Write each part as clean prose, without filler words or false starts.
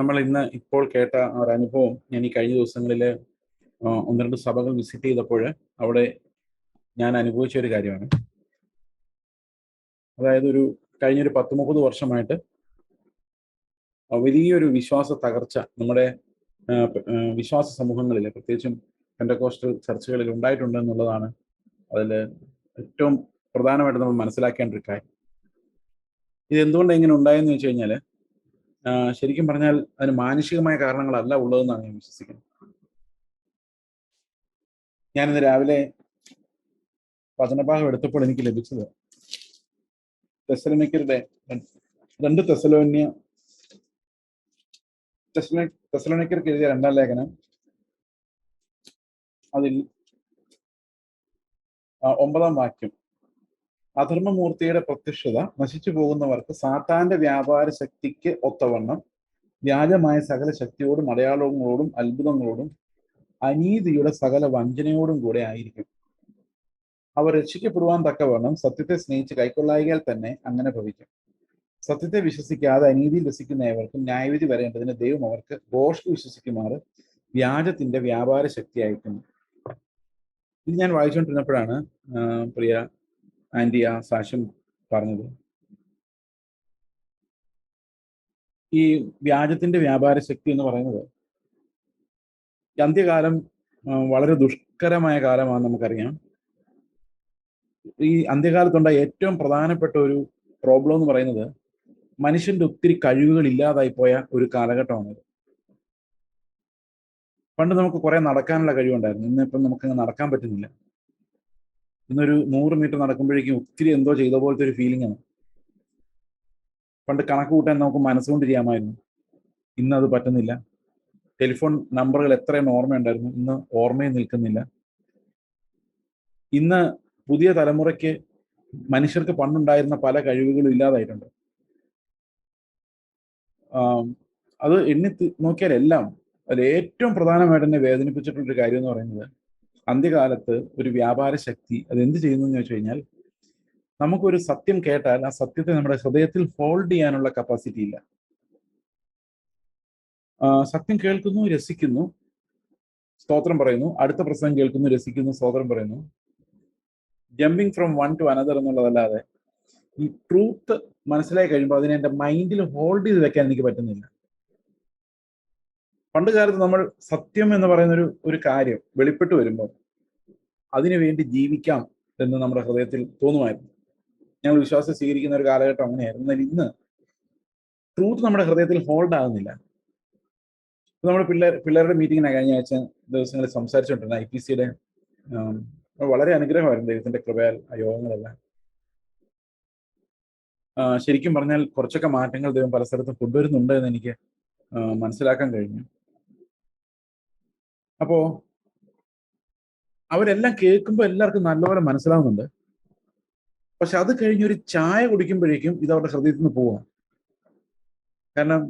നമ്മൾ ഇപ്പോൾ കേട്ട ഒരു അനുഭവം ഞാൻ ഈ കഴിഞ്ഞ ദിവസങ്ങളിൽ ഒന്ന് രണ്ട് സഭകൾ വിസിറ്റ് ചെയ്തപ്പോൾ അവിടെ ഞാൻ അനുഭവിച്ച ഒരു കാര്യമാണ്. അതായത് കഴിഞ്ഞൊരു 10-30 വർഷമായിട്ട് വലിയൊരു വിശ്വാസ തകർച്ച നമ്മുടെ വിശ്വാസ സമൂഹങ്ങളിൽ, പ്രത്യേകിച്ചും പെന്തക്കോസ്റ്റൽ ചർച്ചുകളിൽ ഉണ്ടായിട്ടുണ്ട് എന്നുള്ളതാണ് അതിൽ ഏറ്റവും പ്രധാനമായിട്ട് നമ്മൾ മനസ്സിലാക്കേണ്ട ഒരു കാര്യം. ഇത് എന്തുകൊണ്ട് ഇങ്ങനെ ഉണ്ടായെന്ന് വെച്ച് കഴിഞ്ഞാൽ, ശരിക്കും പറഞ്ഞാൽ അതിന് മാനുഷികമായ കാരണങ്ങളല്ല ഉള്ളതെന്നാണ് ഞാൻ വിശ്വസിക്കുന്നത്. ഞാനിന്ന് രാവിലെ വചനഭാഗം എടുത്തപ്പോൾ എനിക്ക് ലഭിച്ചത് തെസ്സലോനിക്കരുടെ 2 തെസ്സലോനിക്കർക്ക് എഴുതിയ 2-ാം ലേഖനം അതിൽ 9-ാം വാക്യം, അധർമ്മമൂർത്തിയുടെ പ്രത്യക്ഷത നശിച്ചു പോകുന്നവർക്ക് സാത്താന്റെ വ്യാപാര ശക്തിക്ക് ഒത്തവണ്ണം വ്യാജമായ സകല ശക്തിയോടും അടയാളങ്ങളോടും അത്ഭുതങ്ങളോടും അനീതിയുടെ സകല വഞ്ചനയോടും കൂടെ ആയിരിക്കും. അവർ രക്ഷിക്കപ്പെടുവാൻ തക്കവണ്ണം സത്യത്തെ സ്നേഹിച്ച് കൈക്കൊള്ളായികയാൽ തന്നെ അങ്ങനെ ഭവിക്കും. സത്യത്തെ വിശ്വസിക്കാതെ അനീതിയിൽ രസിക്കുന്ന ഏവർക്കും ന്യായവിധി വരേണ്ടതിന് ദൈവം അവർക്ക് ഭോഷ്ക് വിശ്വസിക്കുമാറ് വ്യാജത്തിന്റെ വ്യാപാര ശക്തി അയക്കുന്നു. ഇത് ഞാൻ വായിച്ചുകൊണ്ടിരുന്നപ്പോഴാണ് പ്രിയ ആന്റി ആ സാക്ഷ്യം പറഞ്ഞത്. ഈ വ്യാജത്തിന്റെ വ്യാപാര ശക്തി എന്ന് പറയുന്നത് അന്ത്യകാലം വളരെ ദുഷ്കരമായ കാലമാണെന്ന് നമുക്കറിയാം. ഈ അന്ത്യകാലത്തുണ്ടായ ഏറ്റവും പ്രധാനപ്പെട്ട ഒരു പ്രോബ്ലം എന്ന് പറയുന്നത് മനുഷ്യന്റെ ഒത്തിരി കഴിവുകൾ ഇല്ലാതായി പോയ ഒരു കാലഘട്ടമാണിത്. പണ്ട് നമുക്ക് കുറെ നടക്കാനുള്ള കഴിവുണ്ടായിരുന്നു. ഇന്നിപ്പം നമുക്ക് നടക്കാൻ പറ്റുന്നില്ല. ഇന്നൊരു 100 മീറ്റർ നടക്കുമ്പോഴേക്കും ഒത്തിരി എന്തോ ചെയ്ത പോലത്തെ ഒരു ഫീലിംഗ് ആണ്. പണ്ട് കണക്ക് കൂട്ടാൻ നമുക്ക് മനസ്സുകൊണ്ട് ചെയ്യാമായിരുന്നു, ഇന്ന് അത് പറ്റുന്നില്ല. ടെലിഫോൺ നമ്പറുകൾ എത്രയും ഓർമ്മയുണ്ടായിരുന്നു, ഇന്ന് ഓർമ്മയും നിൽക്കുന്നില്ല. ഇന്ന് പുതിയ തലമുറയ്ക്ക് മനുഷ്യർക്ക് പണ്ടുണ്ടായിരുന്ന പല കഴിവുകളും ഇല്ലാതായിട്ടുണ്ട്. അത് എണ്ണി നോക്കിയാൽ എല്ലാം അതിൽ ഏറ്റവും പ്രധാനമായിട്ട് എന്നെ വേദനിപ്പിച്ചിട്ടുള്ളൊരു കാര്യം എന്ന് പറയുന്നത് അന്ത്യകാലത്ത് ഒരു വ്യാപാര ശക്തി അത് എന്ത് ചെയ്യുന്നു എന്ന് വെച്ച് കഴിഞ്ഞാൽ, നമുക്കൊരു സത്യം കേട്ടാൽ ആ സത്യത്തെ നമ്മുടെ ഹൃദയത്തിൽ ഹോൾഡ് ചെയ്യാനുള്ള കപ്പാസിറ്റി ഇല്ല. സത്യം കേൾക്കുന്നു, രസിക്കുന്നു, സ്തോത്രം പറയുന്നു, അടുത്ത പ്രസംഗം കേൾക്കുന്നു, രസിക്കുന്നു, സ്തോത്രം പറയുന്നു, jumping from one two another എന്നുള്ളതല്ലാതെ ഈ ട്രൂത്ത് മനസ്സിലായി കഴിയുമ്പോൾ അതിനെ എൻ്റെ മൈൻഡിൽ ഹോൾഡ് ചെയ്ത് വെക്കാൻ എനിക്ക് പറ്റുന്നില്ല. പണ്ട് കാലത്ത് നമ്മൾ സത്യം എന്ന് പറയുന്ന ഒരു കാര്യം വെളിപ്പെട്ട് വരുമ്പോൾ അതിനു വേണ്ടി ജീവിക്കാം എന്ന് നമ്മുടെ ഹൃദയത്തിൽ തോന്നുമായിരുന്നു. ഞങ്ങൾ വിശ്വാസം സ്വീകരിക്കുന്ന ഒരു കാലഘട്ടം അങ്ങനെയായിരുന്നു. എന്നാൽ ഇന്ന് ട്രൂത്ത് നമ്മുടെ ഹൃദയത്തിൽ ഹോൾഡ് ആകുന്നില്ല. നമ്മൾ പിള്ളേരുടെ മീറ്റിങ്ങിനാണ് കഴിഞ്ഞ ആഴ്ച ദിവസങ്ങളിൽ സംസാരിച്ചുകൊണ്ടിരുന്ന IPCയുടെ വളരെ അനുഗ്രഹമായിരുന്നു ദൈവത്തിന്റെ കൃപയാൽ ആ യോഗങ്ങളെല്ലാം. ശരിക്കും പറഞ്ഞാൽ കുറച്ചൊക്കെ മാറ്റങ്ങൾ ദൈവം പല സ്ഥലത്തും കൊണ്ടുവരുന്നുണ്ട് എന്ന് എനിക്ക് മനസ്സിലാക്കാൻ കഴിഞ്ഞു. അപ്പോ അവരെല്ലാം കേൾക്കുമ്പോൾ എല്ലാവർക്കും നല്ലപോലെ മനസ്സിലാവുന്നുണ്ട്. പക്ഷെ അത് കഴിഞ്ഞൊരു ചായ കുടിക്കുമ്പോഴേക്കും ഇത് അവരുടെ ഹൃദയത്തിൽ നിന്ന് പോവാം. കാരണം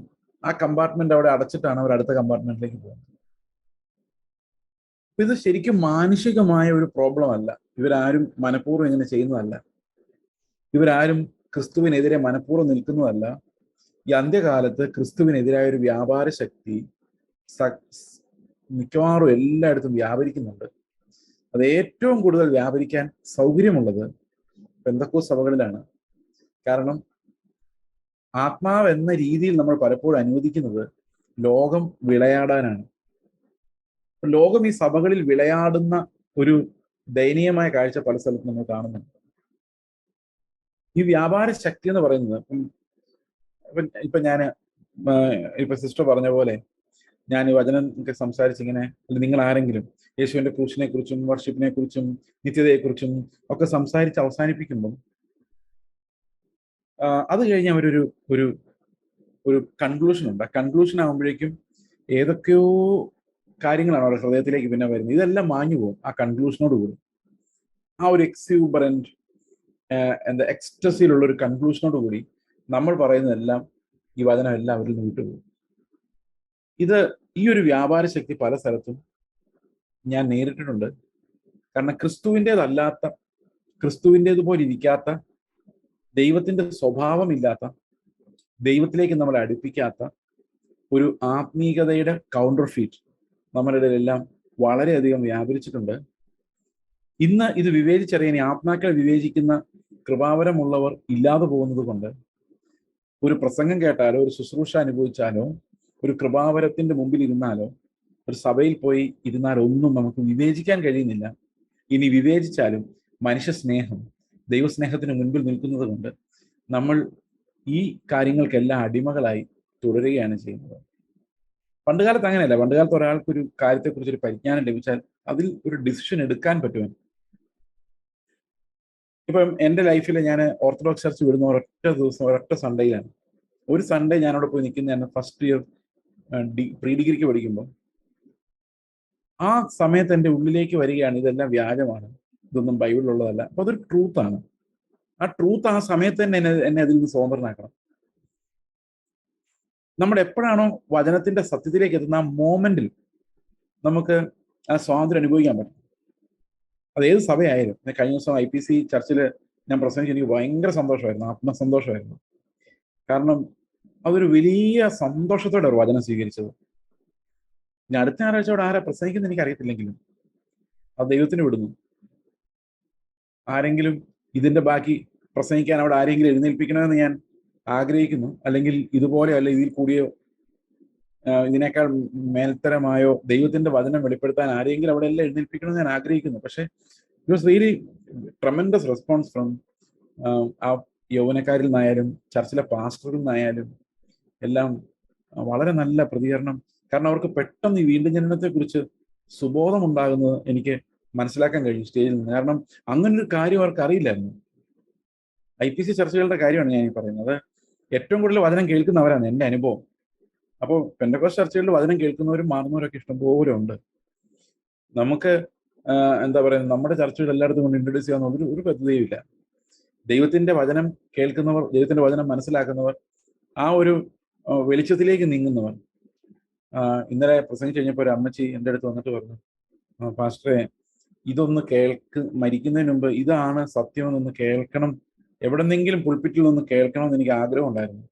ആ കമ്പാർട്ട്മെന്റ് അവിടെ അടച്ചിട്ടാണ് അവർ അടുത്ത കമ്പാർട്ട്മെന്റിലേക്ക് പോകുന്നത്. ഇത് ശരിക്കും മാനുഷികമായ ഒരു പ്രോബ്ലം അല്ല. ഇവരാരും മനഃപൂർവ്വം ഇങ്ങനെ ചെയ്യുന്നതല്ല. ഇവരാരും ക്രിസ്തുവിനെതിരെ മനഃപൂർവ്വം നിൽക്കുന്നതല്ല. ഈ അന്ത്യകാലത്ത് ക്രിസ്തുവിനെതിരായ ഒരു വ്യാപാര ശക്തി മിക്കവാറും എല്ലായിടത്തും വ്യാപരിക്കുന്നുണ്ട്. അത് ഏറ്റവും കൂടുതൽ വ്യാപരിക്കാൻ സൗകര്യമുള്ളത് പെന്തക്കോസ്ത് സഭകളിലാണ്. കാരണം ആത്മാവ് എന്ന രീതിയിൽ നമ്മൾ പലപ്പോഴും അനുവദിക്കുന്നത് ലോകം വിളയാടാനാണ്. ലോകം ഈ സഭകളിൽ വിളയാടുന്ന ഒരു ദയനീയമായ കാഴ്ച പല സ്ഥലത്തും നമ്മൾ കാണുന്നുണ്ട്. ഈ വ്യാപാര ശക്തി എന്ന് പറയുന്നത് ഇപ്പൊ ഞാൻ സിസ്റ്റർ പറഞ്ഞ പോലെ ഞാൻ ഈ വചനം സംസാരിച്ചിങ്ങനെ, നിങ്ങൾ ആരെങ്കിലും യേശുവിന്റെ ക്രൂശിനെ കുറിച്ചും വർഷിപ്പിനെ കുറിച്ചും നിത്യതയെക്കുറിച്ചും ഒക്കെ സംസാരിച്ച് അവസാനിപ്പിക്കുമ്പം അത് കഴിഞ്ഞ് അവരൊരു ഒരു ഒരു കൺക്ലൂഷൻ ഉണ്ട്. ആ കൺക്ലൂഷൻ ആകുമ്പോഴേക്കും ഏതൊക്കെയോ കാര്യങ്ങളാണ് അവരുടെ ഹൃദയത്തിലേക്ക് പിന്നെ വരുന്നത്. ഇതെല്ലാം മാഞ്ഞു പോകും ആ കൺക്ലൂഷനോട് കൂടി. ആ ഒരു എക്സ്യൂബറന്റ് എന്താ എക്സ്റ്റസിയിലുള്ള ഒരു കൺക്ലൂഷനോട് കൂടി നമ്മൾ പറയുന്നതെല്ലാം ഈ വചനം എല്ലാം അവരിൽ നിന്ന് വിട്ടുപോകും. ഈ ഒരു വ്യാപാര ശക്തി പല സ്ഥലത്തും ഞാൻ നേരിട്ടിട്ടുണ്ട്. കാരണം ക്രിസ്തുവിൻ്റെതുപോലെ ഇരിക്കാത്ത, ദൈവത്തിന്റെ സ്വഭാവമില്ലാത്ത, ദൈവത്തിലേക്ക് നമ്മളെ അടുപ്പിക്കാത്ത, ഒരു ആത്മീയതയുടെ കൗണ്ടർ ഫീറ്റ് നമ്മുടെ ഇടയിലെല്ലാം വളരെയധികം വ്യാപരിച്ചിട്ടുണ്ട്. ഇന്ന് ഇത് വിവേചിച്ചറിയാൻ ആത്മാക്കളെ വിവേചിക്കുന്ന കൃപാവരമുള്ളവർ ഇല്ലാതെ പോകുന്നത് കൊണ്ട് ഒരു പ്രസംഗം കേട്ടാലോ, ഒരു ശുശ്രൂഷ അനുഭവിച്ചാലോ, ഒരു കൃപാവരത്തിന്റെ മുമ്പിൽ ഇരുന്നാലോ, ഒരു സഭയിൽ പോയി ഇരുന്നാലോ ഒന്നും നമുക്ക് വിവേചിക്കാൻ കഴിയുന്നില്ല. ഇനി വിവേചിച്ചാലും മനുഷ്യ സ്നേഹം ദൈവസ്നേഹത്തിന് മുൻപിൽ നിൽക്കുന്നത് കൊണ്ട് നമ്മൾ ഈ കാര്യങ്ങൾക്കെല്ലാം അടിമകളായി തുടരുകയാണ് ചെയ്യുന്നത്. പണ്ടുകാലത്ത് അങ്ങനെയല്ല. പണ്ടുകാലത്ത് ഒരാൾക്കൊരു കാര്യത്തെക്കുറിച്ച് ഒരു പരിജ്ഞാനം ലഭിച്ചാൽ അതിൽ ഒരു ഡിസിഷൻ എടുക്കാൻ പറ്റുമെന്ന്. ഇപ്പം എൻ്റെ ലൈഫിൽ ഞാൻ ഓർത്തഡോക്സ് ചർച്ച് വിടുന്ന ഒരൊറ്റ ദിവസം, ഒരൊറ്റ സൺഡേയിലാണ്. ഒരു സൺഡേ ഞാനവിടെ പോയി നിൽക്കുന്നതാണ് ഫസ്റ്റ് ഇയർ പ്രീ ഡിഗ്രിക്ക് പഠിക്കുമ്പോൾ. ആ സമയത്ത് എൻ്റെ ഉള്ളിലേക്ക് വരികയാണ് ഇതെല്ലാം വ്യാജമാണ്, ഇതൊന്നും ബൈബിളിലുള്ളതല്ല. അപ്പൊ അതൊരു ട്രൂത്താണ്. ആ ട്രൂത്ത് ആ സമയത്ത് തന്നെ എന്നെ അതിൽ നിന്ന് സ്വതന്ത്രനാക്കണം. നമ്മൾ എപ്പോഴാണോ വചനത്തിന്റെ സത്യത്തിലേക്ക് എത്തുന്ന ആ മോമെന്റിൽ നമുക്ക് ആ സ്വാതന്ത്ര്യം അനുഭവിക്കാൻ പറ്റും. അത് ഏത് സഭയായാലും. കഴിഞ്ഞ ദിവസം IPC ചർച്ചിൽ ഞാൻ പ്രസംഗിച്ച് എനിക്ക് ഭയങ്കര സന്തോഷമായിരുന്നു, ആത്മസന്തോഷമായിരുന്നു. കാരണം അതൊരു വലിയ സന്തോഷത്തോടെ ഒരു വചനം സ്വീകരിച്ചത്. ഞാൻ അടുത്ത ഞായറാഴ്ചയോടെ ആരാ പ്രസംഗിക്കുന്നത് എനിക്ക് അറിയത്തില്ലെങ്കിലും അത് ദൈവത്തിന് വിടുന്നു. ആരെങ്കിലും ഇതിന്റെ ബാക്കി പ്രസംഗിക്കാൻ അവിടെ ആരെങ്കിലും എഴുന്നേൽപ്പിക്കണമെന്ന് ഞാൻ ആഗ്രഹിക്കുന്നു. അല്ലെങ്കിൽ ഇതുപോലെ അല്ല ഇതിൽ കൂടിയോ ഇതിനേക്കാൾ മേൽത്തരമായോ ദൈവത്തിന്റെ വചനം വെളിപ്പെടുത്താൻ ആരെങ്കിലും അവിടെ എല്ലാം എഴുന്നേൽപ്പിക്കണമെന്ന് ഞാൻ ആഗ്രഹിക്കുന്നു. പക്ഷെ it was really tremendous response from ആ യൗവനക്കാരിൽ നിന്നായാലും ചർച്ചിലെ പാസ്റ്ററിൽ നിന്നായാലും എല്ലാം വളരെ നല്ല പ്രതികരണം. കാരണം അവർക്ക് പെട്ടെന്ന് ഈ വീണ്ടും ജനനത്തെ കുറിച്ച് സുബോധം ഉണ്ടാകുന്നത് എനിക്ക് മനസ്സിലാക്കാൻ കഴിയും സ്റ്റേജിൽ നിന്ന്. കാരണം അങ്ങനൊരു കാര്യം അവർക്ക് അറിയില്ലായിരുന്നു. IPC ചർച്ചകളുടെ കാര്യമാണ് ഞാൻ ഈ പറയുന്നത്. ഏറ്റവും കൂടുതൽ വചനം കേൾക്കുന്നവരാണ് എൻ്റെ അനുഭവം. അപ്പോൾ പെന്തക്കോസ്റ്റ് ചർച്ചകളിൽ വചനം കേൾക്കുന്നവരും മാറുന്നവരൊക്കെ ഇഷ്ടംപോലെ ഉണ്ട്. നമുക്ക് എന്താ പറയുക, നമ്മുടെ ചർച്ചകൾ എല്ലായിടത്തും കൊണ്ട് ഇൻട്രൊഡ്യൂസ് ചെയ്യാവുന്ന ഒരു പദ്ധതിയും ഇല്ല. ദൈവത്തിന്റെ വചനം കേൾക്കുന്നവർ, ദൈവത്തിന്റെ വചനം മനസ്സിലാക്കുന്നവർ, ആ ഒരു വെളിച്ചത്തിലേക്ക് നീങ്ങുന്നവർ. ഇന്നലെ പ്രസംഗിച്ച് കഴിഞ്ഞപ്പോൾ ഒരു അമ്മച്ചി എൻ്റെ അടുത്ത് വന്നിട്ട് പറഞ്ഞു, പാസ്റ്ററെ ഇതൊന്ന് മരിക്കുന്നതിന് മുമ്പ് ഇതാണ് സത്യമെന്നൊന്ന് കേൾക്കണം, എവിടെന്നെങ്കിലും പുൾപിറ്റിൽ നിന്ന് കേൾക്കണമെന്ന് എനിക്ക് ആഗ്രഹം ഉണ്ടായിരുന്നു.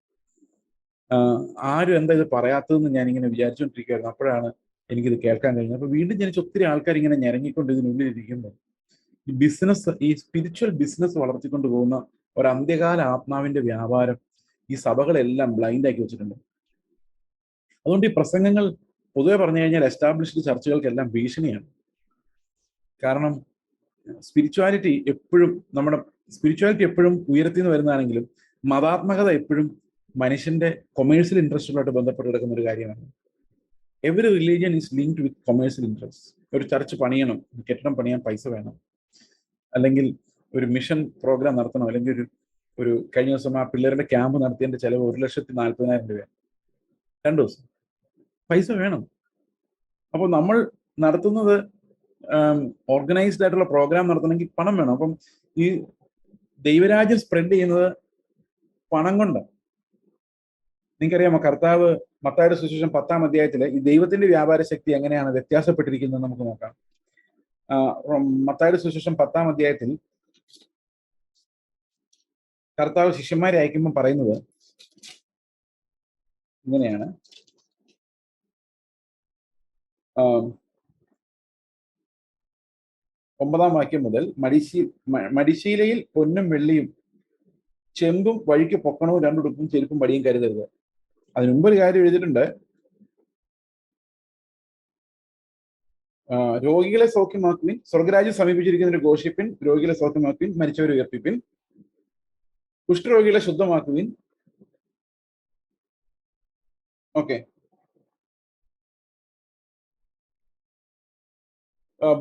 ആരും എന്താ ഇത് പറയാത്തതെന്ന് ഞാനിങ്ങനെ വിചാരിച്ചുകൊണ്ടിരിക്കുകയായിരുന്നു. അപ്പോഴാണ് എനിക്കിത് കേൾക്കാൻ കഴിഞ്ഞത്. അപ്പൊ വീണ്ടും ജനിച്ച് ഒത്തിരി ആൾക്കാർ ഇങ്ങനെ ഞെരങ്ങിക്കൊണ്ട് ഇതിനുള്ളിലിരിക്കുമ്പോൾ ഈ സ്പിരിച്വൽ ബിസിനസ് വളർത്തിക്കൊണ്ട് പോകുന്ന ഒരു അന്ത്യകാല ആത്മാവിന്റെ വ്യാപാരം ഈ സഭകളെല്ലാം ബ്ലൈൻഡാക്കി വെച്ചിട്ടുണ്ട്. അതുകൊണ്ട് ഈ പ്രസംഗങ്ങൾ പൊതുവെ പറഞ്ഞു കഴിഞ്ഞാൽ എസ്റ്റാബ്ലിഷ്ഡ് ചർച്ചകൾക്കെല്ലാം ഭീഷണിയാണ്. കാരണം സ്പിരിച്വാലിറ്റി എപ്പോഴും ഉയർത്തി നിന്ന് വരുന്നതാണെങ്കിലും മതാത്മകത എപ്പോഴും മനുഷ്യന്റെ കൊമേഴ്സ്യൽ ഇൻട്രസ്റ്റുകളായിട്ട് ബന്ധപ്പെട്ട് കിടക്കുന്ന ഒരു കാര്യമാണ്. Every religion is linked with commercial interest. ഒരു ചർച്ച് പണിയണം, കെട്ടിടം പണിയാൻ പൈസ വേണം, അല്ലെങ്കിൽ ഒരു മിഷൻ പ്രോഗ്രാം നടത്തണം, അല്ലെങ്കിൽ ഒരു കഴിഞ്ഞ ദിവസം ആ പിള്ളേരുടെ ക്യാമ്പ് നടത്തിയതിന്റെ ചെലവ് 1,40,000 രൂപ 2 ദിവസം. പൈസ വേണം. അപ്പോൾ നമ്മൾ നടത്തുന്നത് ഓർഗനൈസ്ഡ് ആയിട്ടുള്ള പ്രോഗ്രാം നടത്തണമെങ്കിൽ പണം വേണം. അപ്പം ഈ ദൈവരാജ്യം സ്പ്രെഡ് ചെയ്യുന്നത് പണം കൊണ്ട്. നിങ്ങൾക്കറിയാമോ, കർത്താവ് മത്തായിയുടെ സുവിശേഷം 10-ാം അധ്യായത്തില് ഈ ദൈവത്തിന്റെ വ്യാപാര ശക്തി എങ്ങനെയാണ് വ്യത്യാസപ്പെട്ടിരിക്കുന്നത് നമുക്ക് നോക്കാം. മത്തായിയുടെ സുവിശേഷം 10-ാം അധ്യായത്തിൽ കർത്താവ് ശിഷ്യന്മാരെ അയക്കുമ്പോൾ പറയുന്നത് ഇങ്ങനെയാണ്. 9-ാം വാക്യം മുതൽ, മടിശീലയിൽ പൊന്നും വെള്ളിയും ചെമ്പും വഴിക്ക് പൊക്കണവും 2 ഉടുപ്പും ചെരുപ്പും വടിയും കരുതരുത്. അതിനു മുമ്പ് ഒരു കാര്യം എഴുതിയിട്ടുണ്ട്, രോഗികളെ സൗഖ്യമാക്കുവിൻ, സ്വർഗരാജ്യം സമീപിച്ചിരിക്കുന്നതിന് ഘോഷിപ്പിൻ, രോഗികളെ സൗഖ്യമാക്കുവിൻ, മരിച്ചവരെ ഉയർപ്പിപ്പിൻ, കുഷ്ഠരോഗികളെ ശുദ്ധമാക്കുവിൻ. ഓക്കെ,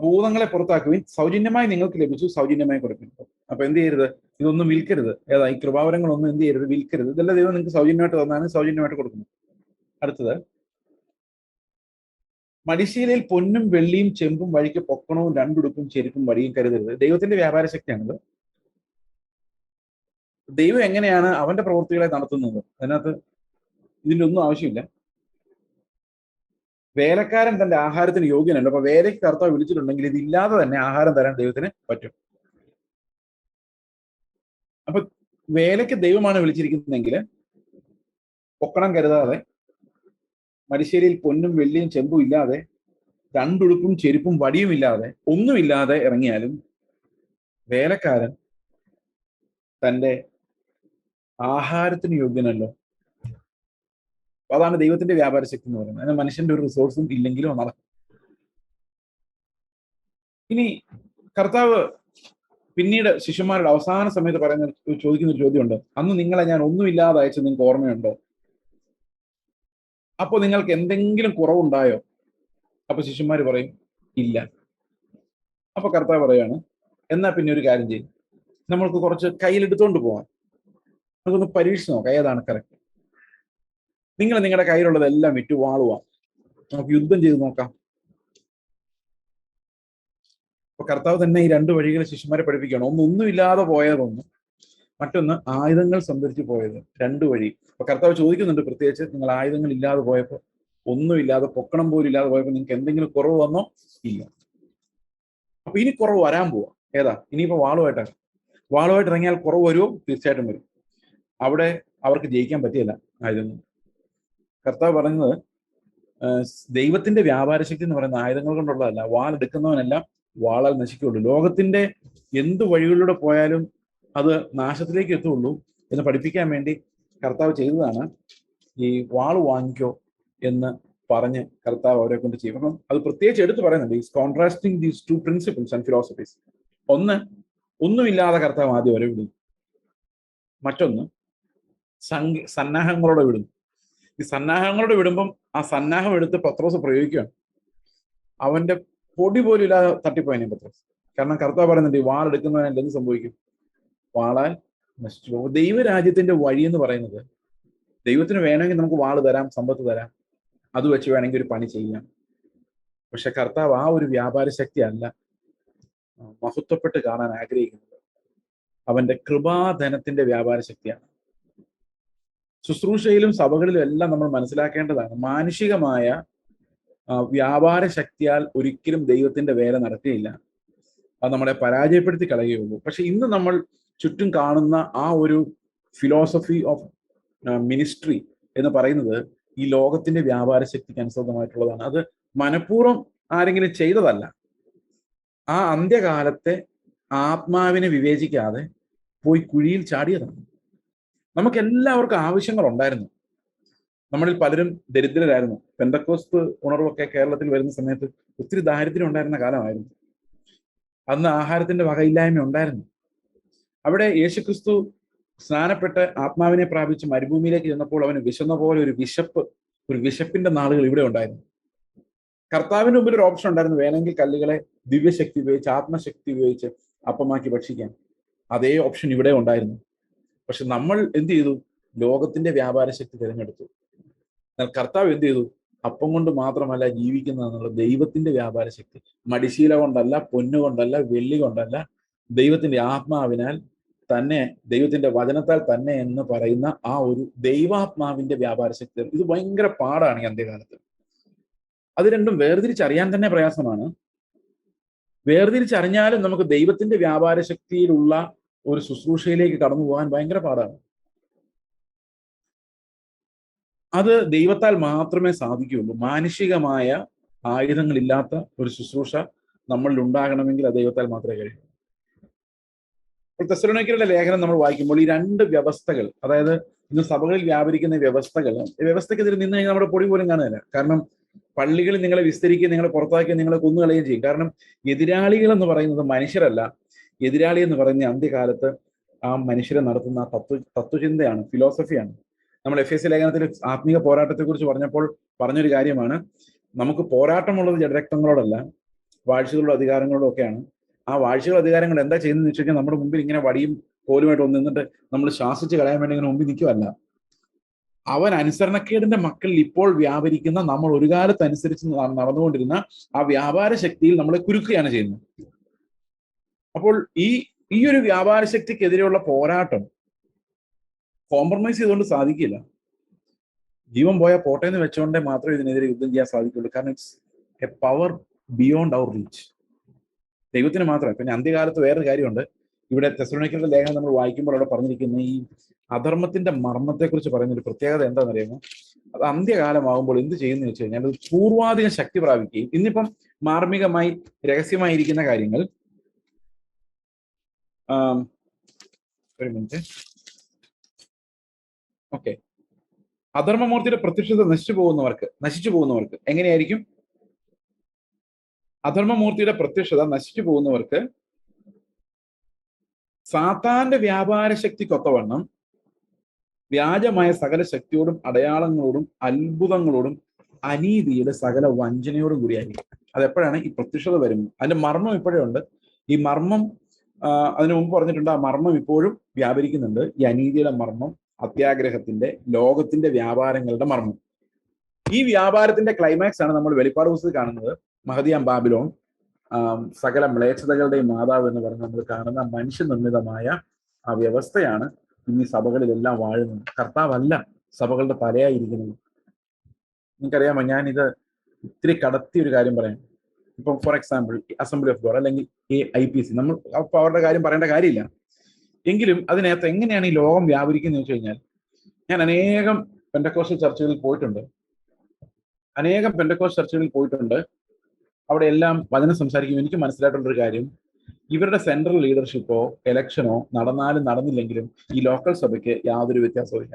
ഭൂതങ്ങളെ പുറത്താക്കുവിൻ, സൗജന്യമായി നിങ്ങൾക്ക് ലഭിച്ചു സൗജന്യമായി കൊടുക്കും. അപ്പൊ എന്ത് ചെയ്യരുത്? ഇതൊന്നും വിൽക്കരുത്. ഏതാ ഈ കൃപാവരങ്ങളൊന്നും എന്ത് ചെയ്യരുത്? വിൽക്കരുത്. ഇതെല്ലാം ദൈവം നിങ്ങൾക്ക് സൗജന്യമായിട്ട് തന്നാണ് സൗജന്യമായിട്ട് കൊടുക്കുന്നു. അടുത്തത്, മടിശീലയിൽ പൊന്നും വെള്ളിയും ചെമ്പും വഴിക്ക് പൊക്കണവും 2 ഉടുപ്പും ചെരുപ്പും വടിയും കരുതരുത്. ദൈവത്തിന്റെ വ്യാപാര ശക്തിയാണിത്. ദൈവം എങ്ങനെയാണ് അവന്റെ പ്രവൃത്തികളെ നടത്തുന്നത്? അതിനകത്ത് ഇതിന്റെ ഒന്നും ആവശ്യമില്ല. വേലക്കാരൻ തന്റെ ആഹാരത്തിന് യോഗ്യനല്ല. അപ്പൊ വേലയ്ക്ക് കർത്താവ് വിളിച്ചിട്ടുണ്ടെങ്കിൽ ഇതില്ലാതെ തന്നെ ആഹാരം തരാൻ ദൈവത്തിന് പറ്റും. അപ്പൊ വേലയ്ക്ക് ദൈവമാണ് വിളിച്ചിരിക്കുന്നതെങ്കിൽ പൊക്കണം കരുതാതെ മടിശ്ശേരിയിൽ പൊന്നും വെള്ളിയും ചെമ്പും ഇല്ലാതെ, രണ്ടുടുപ്പും ചെരുപ്പും വടിയും ഇല്ലാതെ, ഒന്നുമില്ലാതെ ഇറങ്ങിയാലും വേലക്കാരൻ തൻ്റെ ആഹാരത്തിന് യോഗ്യനല്ലോ. അതാണ് ദൈവത്തിന്റെ വ്യാപാര ശക്തി എന്ന് പറയുന്നത്. അതിന് മനുഷ്യന്റെ ഒരു റിസോഴ്സും ഇല്ലെങ്കിലും നടക്കും. ഇനി കർത്താവ് പിന്നീട് ശിഷ്യന്മാരുടെ അവസാന സമയത്ത് ചോദിക്കുന്ന ഒരു ചോദ്യമുണ്ട്. അന്ന് നിങ്ങളെ ഞാൻ ഒന്നുമില്ലാതെ അയച്ച് നിങ്ങൾക്ക് ഓർമ്മയുണ്ടോ? അപ്പൊ നിങ്ങൾക്ക് എന്തെങ്കിലും കുറവുണ്ടായോ? അപ്പൊ ശിഷ്യന്മാർ പറയും ഇല്ല. അപ്പൊ കർത്താവ് പറയാണ്, എന്നാ പിന്നെ ഒരു കാര്യം ചെയ്യും, നമ്മൾക്ക് കുറച്ച് കയ്യിലെടുത്തോണ്ട് പോവാം, നമുക്കൊന്ന് പരീക്ഷിച്ച് നോക്കാം ഏതാണ് കറക്റ്റ്. നിങ്ങൾ നിങ്ങളുടെ കയ്യിലുള്ളതെല്ലാം വിറ്റ് വാളുവാം, നമുക്ക് യുദ്ധം ചെയ്ത് നോക്കാം. അപ്പൊ കർത്താവ് തന്നെ ഈ രണ്ട് വഴികൾ ശിഷ്യന്മാരെ പഠിപ്പിക്കുകയാണ്. ഒന്നുമില്ലാതെ പോയതൊന്നും, മറ്റൊന്ന് ആയുധങ്ങൾ സംഭരിച്ചു പോയത്. രണ്ട് വഴി. അപ്പൊ കർത്താവ് ചോദിക്കുന്നുണ്ട് പ്രത്യേകിച്ച്, നിങ്ങൾ ആയുധങ്ങൾ ഇല്ലാതെ പോയപ്പോ, ഒന്നുമില്ലാതെ, പൊക്കണം പോലും ഇല്ലാതെ പോയപ്പോ നിങ്ങൾക്ക് എന്തെങ്കിലും കുറവ് വന്നോ? ഇല്ല. അപ്പൊ ഇനി കുറവ് വരാൻ പോവാ. ഏതാ? ഇനിയിപ്പോ വാളുമായിട്ട് ഇറങ്ങിയാൽ കുറവ് വരുമോ? തീർച്ചയായിട്ടും വരും. അവിടെ അവർക്ക് ജയിക്കാൻ പറ്റിയല്ല ആയുധങ്ങൾ. കർത്താവ് പറയുന്നത് ദൈവത്തിന്റെ വ്യാപാര ശക്തി എന്ന് പറയുന്ന ആയുധങ്ങൾ കൊണ്ടുള്ളതല്ല, വാളെടുക്കുന്നവനെല്ലാം വാളാൽ നശിക്കുകയുള്ളൂ. ലോകത്തിന്റെ എന്ത് വഴികളിലൂടെ പോയാലും അത് നാശത്തിലേക്ക് എത്തുള്ളൂ എന്ന് പഠിപ്പിക്കാൻ വേണ്ടി കർത്താവ് ചെയ്തതാണ് ഈ വാള് വാങ്ങിക്കോ എന്ന് പറഞ്ഞ് കർത്താവ് അവരെ കൊണ്ട് ചെയ്യും. അപ്പം അത് പ്രത്യേകിച്ച് എടുത്ത് പറയുന്നുണ്ട്, is contrasting these two principles and philosophies. ഒന്ന്, ഒന്നുമില്ലാതെ കർത്താവ് ആദ്യം അവരെ വിടും. മറ്റൊന്ന്, സന്നാഹങ്ങളോടെ വിടും. ഈ സന്നാഹങ്ങളോട് വിടുമ്പം ആ സന്നാഹം എടുത്ത് പത്രോസ് പ്രയോഗിക്കുകയാണ്. അവന്റെ പൊടി പോലും ഇല്ലാതെ തട്ടിപ്പോയനെ പത്രോസ്. കാരണം കർത്താവ് പറയുന്നുണ്ട്, ഈ വാളെടുക്കുന്നവനല്ല എന്ത് സംഭവിക്കും? വാളാൽ നശിച്ചു പോകും. ദൈവരാജ്യത്തിന്റെ വഴി എന്ന് പറയുന്നത്, ദൈവത്തിന് വേണമെങ്കിൽ നമുക്ക് വാള് തരാം, സമ്പത്ത് തരാം, അത് വെച്ച് വേണമെങ്കിൽ ഒരു പണി ചെയ്യാം. പക്ഷെ കർത്താവ് ആ ഒരു വ്യാപാര ശക്തി അല്ല മഹത്വപ്പെട്ട് കാണാൻ ആഗ്രഹിക്കുന്നത്. അവന്റെ കൃപാധനത്തിന്റെ വ്യാപാര ശക്തിയാണ്. ശുശ്രൂഷയിലും സഭകളിലും എല്ലാം നമ്മൾ മനസ്സിലാക്കേണ്ടതാണ്, മാനുഷികമായ വ്യാപാര ശക്തിയാൽ ഒരിക്കലും ദൈവത്തിന്റെ വേല നടക്കുകയില്ല. അത് നമ്മളെ പരാജയപ്പെടുത്തി കളയുകയുള്ളൂ. പക്ഷെ ഇന്ന് നമ്മൾ ചുറ്റും കാണുന്ന ആ ഒരു ഫിലോസഫി ഓഫ് മിനിസ്ട്രി എന്ന് പറയുന്നത് ഈ ലോകത്തിന്റെ വ്യാപാര ശക്തിക്ക് അനുസൃതമായിട്ടുള്ളതാണ്. അത് മനഃപൂർവ്വം ആരെങ്കിലും ചെയ്തതല്ല. ആ അന്ത്യകാലത്തെ ആത്മാവിനെ വിവേചിക്കാതെ പോയി കുഴിയിൽ ചാടിയതാണ്. നമുക്ക് എല്ലാവർക്കും ആവശ്യങ്ങൾ ഉണ്ടായിരുന്നു. നമ്മളിൽ പലരും ദരിദ്രരായിരുന്നു. പെന്തക്കോസ്ത് ഉണർവൊക്കെ കേരളത്തിൽ വരുന്ന സമയത്ത് ഒത്തിരി ദാരിദ്ര്യം ഉണ്ടായിരുന്ന കാലമായിരുന്നു. അന്ന് ആഹാരത്തിന്റെ വകയില്ലായ്മ ഉണ്ടായിരുന്നു. അവിടെ യേശുക്രിസ്തു സ്നാനപ്പെട്ട് ആത്മാവിനെ പ്രാപിച്ച് മരുഭൂമിയിലേക്ക് ചെന്നപ്പോൾ അവന് വിശന്ന പോലെ ഒരു വിശപ്പിന്റെ നാളുകൾ ഇവിടെ ഉണ്ടായിരുന്നു. കർത്താവിന്റെ മുമ്പിൽ ഒരു ഓപ്ഷൻ ഉണ്ടായിരുന്നു, വേണമെങ്കിൽ കല്ലുകളെ ദിവ്യശക്തി ഉപയോഗിച്ച്, ആത്മശക്തി ഉപയോഗിച്ച് അപ്പമാക്കി ഭക്ഷിക്കാൻ. അതേ ഓപ്ഷൻ ഇവിടെ ഉണ്ടായിരുന്നു. പക്ഷെ നമ്മൾ എന്ത് ചെയ്തു? ലോകത്തിന്റെ വ്യാപാര ശക്തി തിരഞ്ഞെടുത്തു. എന്നാൽ കർത്താവ് എന്ത് ചെയ്തു? അപ്പം കൊണ്ട് മാത്രമല്ല ജീവിക്കുന്നതെന്നുള്ള ദൈവത്തിന്റെ വ്യാപാര ശക്തി. മടിശീല കൊണ്ടല്ല, പൊന്നുകൊണ്ടല്ല, വെള്ളി കൊണ്ടല്ല, ദൈവത്തിന്റെ ആത്മാവിനാൽ തന്നെ, ദൈവത്തിന്റെ വചനത്താൽ തന്നെ എന്ന് പറയുന്ന ആ ഒരു ദൈവാത്മാവിന്റെ വ്യാപാര ശക്തി. ഇത് ഭയങ്കര പാടാണ് ഈ അന്ത്യകാലത്ത്. അത് രണ്ടും വേർതിരിച്ചറിയാൻ തന്നെ പ്രയാസമാണ്. വേർതിരിച്ചറിഞ്ഞാലും നമുക്ക് ദൈവത്തിന്റെ വ്യാപാര ശക്തിയിലുള്ള ഒരു ശുശ്രൂഷയിലേക്ക് കടന്നു പോകാൻ ഭയങ്കര പാടാണ്. അത് ദൈവത്താൽ മാത്രമേ സാധിക്കുകയുള്ളൂ. മാനുഷികമായ ആയുധങ്ങളില്ലാത്ത ഒരു ശുശ്രൂഷ നമ്മളിൽ ഉണ്ടാകണമെങ്കിൽ അത് ദൈവത്താൽ മാത്രമേ കഴിയൂ. തെസ്സലോനിക്കരുടെ ലേഖനം നമ്മൾ വായിക്കുമ്പോൾ ഈ രണ്ട് വ്യവസ്ഥകൾ, അതായത് ഇന്ന് സഭകളിൽ വ്യാപരിക്കുന്ന വ്യവസ്ഥക്കെതിരെ നിന്ന് കഴിഞ്ഞാൽ നമ്മുടെ പൊടി പോലും കാണുന്നില്ല. കാരണം പള്ളികളിൽ നിങ്ങളെ വിസ്തരിക്കുകയും നിങ്ങളെ പുറത്താക്കുകയും നിങ്ങളെ കൊന്നുകളയുകയും ചെയ്യും. കാരണം എതിരാളികൾ എന്ന് പറയുന്നത് മനുഷ്യരല്ല. എതിരാളി എന്ന് പറയുന്ന അന്ത്യകാലത്ത് ആ മനുഷ്യരെ നടത്തുന്ന തത്വചിന്തയാണ്, ഫിലോസഫിയാണ്. നമ്മൾ എഫ് ലേഖനത്തിൽ ആത്മീക പോരാട്ടത്തെക്കുറിച്ച് പറഞ്ഞപ്പോൾ പറഞ്ഞൊരു കാര്യമാണ്, നമുക്ക് പോരാട്ടമുള്ളത് ജഡരക്തങ്ങളോടല്ല, വാഴ്ചകളുടെ അധികാരങ്ങളോടും ഒക്കെയാണ്. ആ വാഴ്ചകളുടെ അധികാരങ്ങൾ എന്താ ചെയ്യുന്നതെന്ന് വെച്ച് കഴിഞ്ഞാൽ നമ്മുടെ മുമ്പിൽ ഇങ്ങനെ വടിയും കോലുമായിട്ട് നിന്നിട്ട് നമ്മൾ ശ്വാസിച്ച് കളയാൻ വേണ്ടി ഇങ്ങനെ മുമ്പിൽ നിൽക്കുമല്ല. അവൻ അനുസരണക്കേടിന്റെ മക്കളിൽ ഇപ്പോൾ വ്യാപരിക്കുന്ന, നമ്മൾ ഒരു കാലത്ത് അനുസരിച്ച് നടന്നുകൊണ്ടിരുന്ന ആ വ്യാപാര ശക്തിയിൽ നമ്മളെ കുരുക്കുകയാണ് ചെയ്യുന്നത്. അപ്പോൾ ഈ ഒരു വ്യാപാര ശക്തിക്കെതിരെയുള്ള പോരാട്ടം കോംപ്രമൈസ് ചെയ്തുകൊണ്ട് സാധിക്കില്ല. ജീവൻ പോയാൽ പോട്ടെ എന്ന് വെച്ചുകൊണ്ടേ മാത്രമേ ഇതിനെതിരെ യുദ്ധം ചെയ്യാൻ സാധിക്കുള്ളൂ. കാരണം it's a power beyond our reach. ദൈവത്തിന് മാത്രമേ. പിന്നെ അന്ത്യകാലത്ത് വേറൊരു കാര്യമുണ്ട്. ഇവിടെ തെസ്സലോനിക്കരുടെ ലേഖനം നമ്മൾ വായിക്കുമ്പോൾ അവിടെ പറഞ്ഞിരിക്കുന്ന ഈ അധർമ്മത്തിന്റെ മർമ്മത്തെക്കുറിച്ച് പറയുന്ന ഒരു പ്രത്യേകത എന്താണെന്നറിയാമോ? അത് അന്ത്യകാലമാകുമ്പോൾ എന്ത് ചെയ്യുന്നു വെച്ച് കഴിഞ്ഞാൽ അത് പൂർവാധികം ശക്തി പ്രാപിക്കുകയും, ഇന്നിപ്പം മാർമികമായി രഹസ്യമായിരിക്കുന്ന കാര്യങ്ങൾ, ഒരു മിനിറ്റ്, ഓക്കെ, അധർമ്മമൂർത്തിയുടെ പ്രത്യക്ഷത നശിച്ചു പോകുന്നവർക്ക് എങ്ങനെയായിരിക്കും? അധർമ്മമൂർത്തിയുടെ പ്രത്യക്ഷത നശിച്ചു പോകുന്നവർക്ക് സാത്താന്റെ വ്യാപാര ശക്തിക്കൊത്തവണ്ണം വ്യാജമായ സകല ശക്തിയോടും അടയാളങ്ങളോടും അത്ഭുതങ്ങളോടും അനീതിയുടെ സകല വഞ്ചനയോടും കൂടിയായിരിക്കും. അതെപ്പോഴാണ് ഈ പ്രത്യക്ഷത വരുന്നത്? അതിന്റെ മർമ്മം ഇപ്പോഴേ ഉണ്ട്. ഈ മർമ്മം അതിനു മുമ്പ് പറഞ്ഞിട്ടുണ്ട്, ആ മർമ്മം ഇപ്പോഴും വ്യാപരിക്കുന്നുണ്ട്. ഈ അനീതിയുടെ മർമ്മം, അത്യാഗ്രഹത്തിന്റെ, ലോകത്തിന്റെ വ്യാപാരങ്ങളുടെ മർമ്മം. ഈ വ്യാപാരത്തിന്റെ ക്ലൈമാക്സ് ആണ് നമ്മൾ വെളിപ്പാട് പുസ്തകത്തിൽ കാണുന്നത്. മഹദിയാം ബാബിലോൺ, സകല മ്ലേച്ഛതകളുടെയും മാതാവ് എന്ന് പറഞ്ഞ് നമ്മൾ കാണുന്ന മനുഷ്യനിർമ്മിതമായ ആ വ്യവസ്ഥയാണ് ഇന്ന് ഈ സഭകളിലെല്ലാം വാഴുന്നത്. കർത്താവല്ല സഭകളുടെ തലയായിരിക്കുന്നത്. നിങ്ങൾക്കറിയാമോ, ഞാനിത് ഇത്തിരി കടത്തിയ ഒരു കാര്യം പറയാം. ഇപ്പം for example assembly of God അല്ലെങ്കിൽ IPC, നമ്മൾ അവരുടെ കാര്യം പറയേണ്ട കാര്യമില്ല. എങ്കിലും അതിനകത്ത് എങ്ങനെയാണ് ഈ ലോകം വ്യാപരിക്കുന്നത് വെച്ച് കഴിഞ്ഞാൽ, ഞാൻ അനേകം പെന്തക്കോസ്റ്റൽ ചർച്ചുകളിൽ പോയിട്ടുണ്ട്. അവിടെ എല്ലാം വചനം സംസാരിക്കും. എനിക്ക് മനസ്സിലായിട്ടുള്ളൊരു കാര്യം, ഇവരുടെ സെൻട്രൽ ലീഡർഷിപ്പോ എലക്ഷനോ നടന്നാലും നടന്നില്ലെങ്കിലും ഈ ലോക്കൽ സഭയ്ക്ക് യാതൊരു വ്യത്യാസവും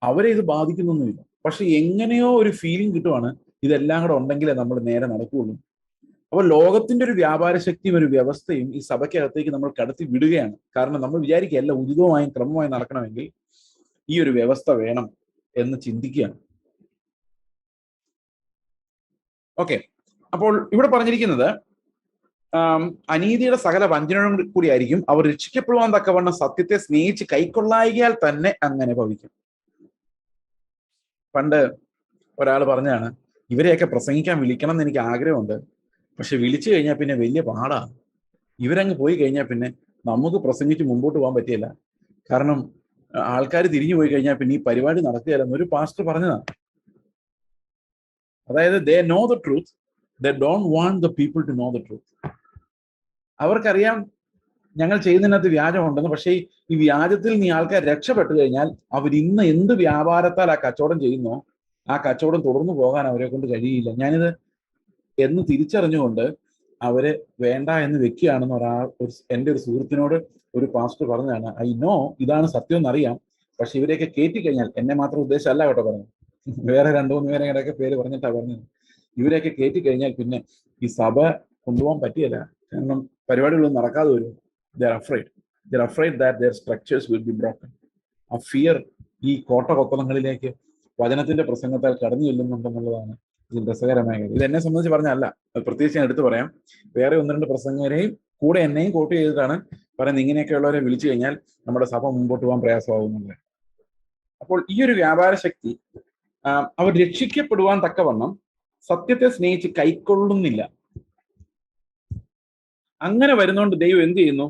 അവരെ ഇത് ബാധിക്കുന്നൊന്നുമില്ല. പക്ഷെ എങ്ങനെയോ ഒരു ഫീലിംഗ് കിട്ടുവാണ്, ഇതെല്ലാം കൂടെ ഉണ്ടെങ്കിലേ നമ്മൾ നേരെ നടക്കുകയുള്ളൂ. അപ്പോൾ ലോകത്തിന്റെ ഒരു വ്യാപാര ശക്തിയും ഒരു വ്യവസ്ഥയും ഈ സഭയ്ക്കകത്തേക്ക് നമ്മൾ കടത്തി വിടുകയാണ്. കാരണം നമ്മൾ വിചാരിക്കുക എല്ലാം ഉചിതമായും ക്രമമായും നടക്കണമെങ്കിൽ ഈ ഒരു വ്യവസ്ഥ വേണം എന്ന് ചിന്തിക്കുകയാണ്. ഓക്കെ, അപ്പോൾ ഇവിടെ പറഞ്ഞിരിക്കുന്നത് അനീതിയുടെ സകല വഞ്ചനയോടും കൂടിയായിരിക്കും അവർ രക്ഷിക്കപ്പെടുവാൻ തക്കവണ്ണം സത്യത്തെ സ്നേഹിച്ച് കൈക്കൊള്ളായികയാൽ തന്നെ അങ്ങനെ ഭവിക്കും. പണ്ട് ഒരാൾ പറഞ്ഞാണ്, ഇവരെയൊക്കെ പ്രസംഗിക്കാൻ വിളിക്കണം എന്ന് എനിക്ക് ആഗ്രഹമുണ്ട്, പക്ഷെ വിളിച്ചു കഴിഞ്ഞാൽ പിന്നെ വലിയ പാടാണ്. ഇവരങ്ങ് പോയി കഴിഞ്ഞാൽ പിന്നെ നമുക്ക് പ്രസംഗിച്ച് മുമ്പോട്ട് പോകാൻ പറ്റില്ല. കാരണം ആൾക്കാർ തിരിഞ്ഞു പോയി കഴിഞ്ഞാൽ പിന്നെ ഈ പരിപാടി നടക്കുകയല്ലെന്ന് ഒരു പാസ്റ്റർ പറഞ്ഞതാണ്. അതായത് they know the truth, they don't want the people to know the truth. അവർക്കറിയാം ഞങ്ങൾ ചെയ്യുന്നതിനകത്ത് വ്യാജമുണ്ടെന്ന്. പക്ഷേ ഈ വ്യാജത്തിൽ നീ ആൾക്കാർ രക്ഷപ്പെട്ടു കഴിഞ്ഞാൽ അവർ ഇന്ന് എന്ത് വ്യാപാരത്താൽ ആ കച്ചവടം ചെയ്യുന്നോ ആ കച്ചവടം തുടർന്നു പോകാൻ അവരെ കൊണ്ട് കഴിയില്ല. ഞാനിത് എന്ന് തിരിച്ചറിഞ്ഞുകൊണ്ട് അവര് വേണ്ട എന്ന് വെക്കുകയാണെന്ന് എൻ്റെ ഒരു സുഹൃത്തിനോട് ഒരു പാസ്റ്റർ പറഞ്ഞതാണ്. ഐ നോ ഇതാണ് സത്യം എന്നറിയാം, പക്ഷെ ഇവരെയൊക്കെ കയറ്റിക്കഴിഞ്ഞാൽ, എന്നെ മാത്രം ഉദ്ദേശമല്ല കേട്ടോ പറഞ്ഞു, വേറെ 2-3 പേരെയൊക്കെ പേര് പറഞ്ഞിട്ടാ പറഞ്ഞത്, ഇവരെയൊക്കെ കയറ്റിക്കഴിഞ്ഞാൽ പിന്നെ ഈ സഭ കൊണ്ടുപോകാൻ പറ്റിയല്ല. കാരണം പരിപാടികളൊന്നും നടക്കാതെ വരും. They're afraid that their structures will be broken. ആ ഫിയർ ഈ കോട്ടകൊത്തളങ്ങളിലേക്ക് വചനത്തിന്റെ പ്രസംഗത്താൽ കടന്നു ചെല്ലുന്നുണ്ടെന്നുള്ളതാണ് ഇതിൽ രസകരമായ കാര്യം. ഇത് എന്നെ സംബന്ധിച്ച് പറഞ്ഞല്ല, പ്രത്യേകിച്ച് ഞാൻ എടുത്തു പറയാം. വേറെ 1-2 പ്രസംഗരെയും കൂടെ എന്നെയും കോട്ട് ചെയ്തിട്ടാണ് പറയുന്നത്, ഇങ്ങനെയൊക്കെയുള്ളവരെ വിളിച്ചു കഴിഞ്ഞാൽ നമ്മുടെ സഭ മുമ്പോട്ട് പോകാൻ പ്രയാസമാകുന്നുണ്ട്. അപ്പോൾ ഈ ഒരു വ്യാപാര ശക്തി അവർ രക്ഷിക്കപ്പെടുവാൻ തക്കവണ്ണം സത്യത്തെ സ്നേഹിച്ച് കൈക്കൊള്ളുന്നില്ല. അങ്ങനെ വരുന്നോണ്ട് ദൈവം എന്ത് ചെയ്യുന്നു?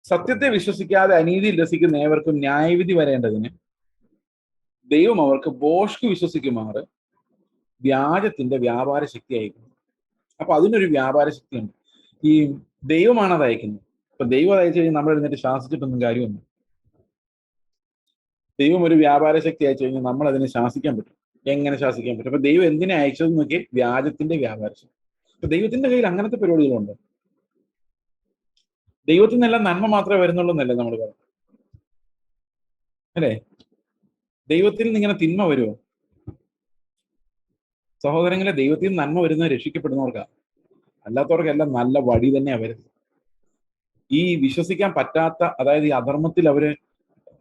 സത്യത്തെ വിശ്വസിക്കാതെ അനീതിയിൽ രസിക്കുന്ന ഏവർക്കും ന്യായവിധി വരേണ്ടതിന് ദൈവം അവർക്ക് ബോഷ്ക്ക് വിശ്വസിക്കുമാറ് വ്യാജത്തിന്റെ വ്യാപാര ശക്തി അയക്കുന്നു. അപ്പൊ അതിനൊരു വ്യാപാര ശക്തിയുണ്ട്. ഈ ദൈവമാണ് അത് അയക്കുന്നത്. ഇപ്പൊ ദൈവം അയച്ചു കഴിഞ്ഞാൽ നമ്മൾ എഴുന്നേറ്റ് ശാസിച്ചിട്ടൊന്നും കാര്യമൊന്നും. ദൈവം ഒരു വ്യാപാര ശക്തി അയച്ചു കഴിഞ്ഞാൽ നമ്മൾ അതിനെ ശാസിക്കാൻ പറ്റും. എങ്ങനെ ശാസിക്കാൻ പറ്റും? അപ്പൊ ദൈവം എന്തിനെ അയച്ചതെന്ന് നോക്കി, വ്യാജത്തിന്റെ വ്യാപാര ശക്തി. അപ്പൊ ദൈവത്തിന്റെ കയ്യിൽ അങ്ങനത്തെ പരിപാടികളുണ്ട്. ദൈവത്തിൽ നിന്നെല്ലാം നന്മ മാത്രമേ വരുന്നുള്ളൂ എന്നല്ലേ നമ്മൾ പറയുന്നത്, അല്ലേ? ദൈവത്തിൽ നിന്ന് ഇങ്ങനെ തിന്മ വരുമോ? സഹോദരങ്ങളെ, ദൈവത്തിൽ നിന്ന് നന്മ വരുന്നത് രക്ഷിക്കപ്പെടുന്നവർക്കാ. അല്ലാത്തവർക്കെല്ലാം നല്ല വഴി തന്നെയാണ് വരുന്നത്. ഈ വിശ്വസിക്കാൻ പറ്റാത്ത, അതായത് ഈ അധർമ്മത്തിൽ അവര്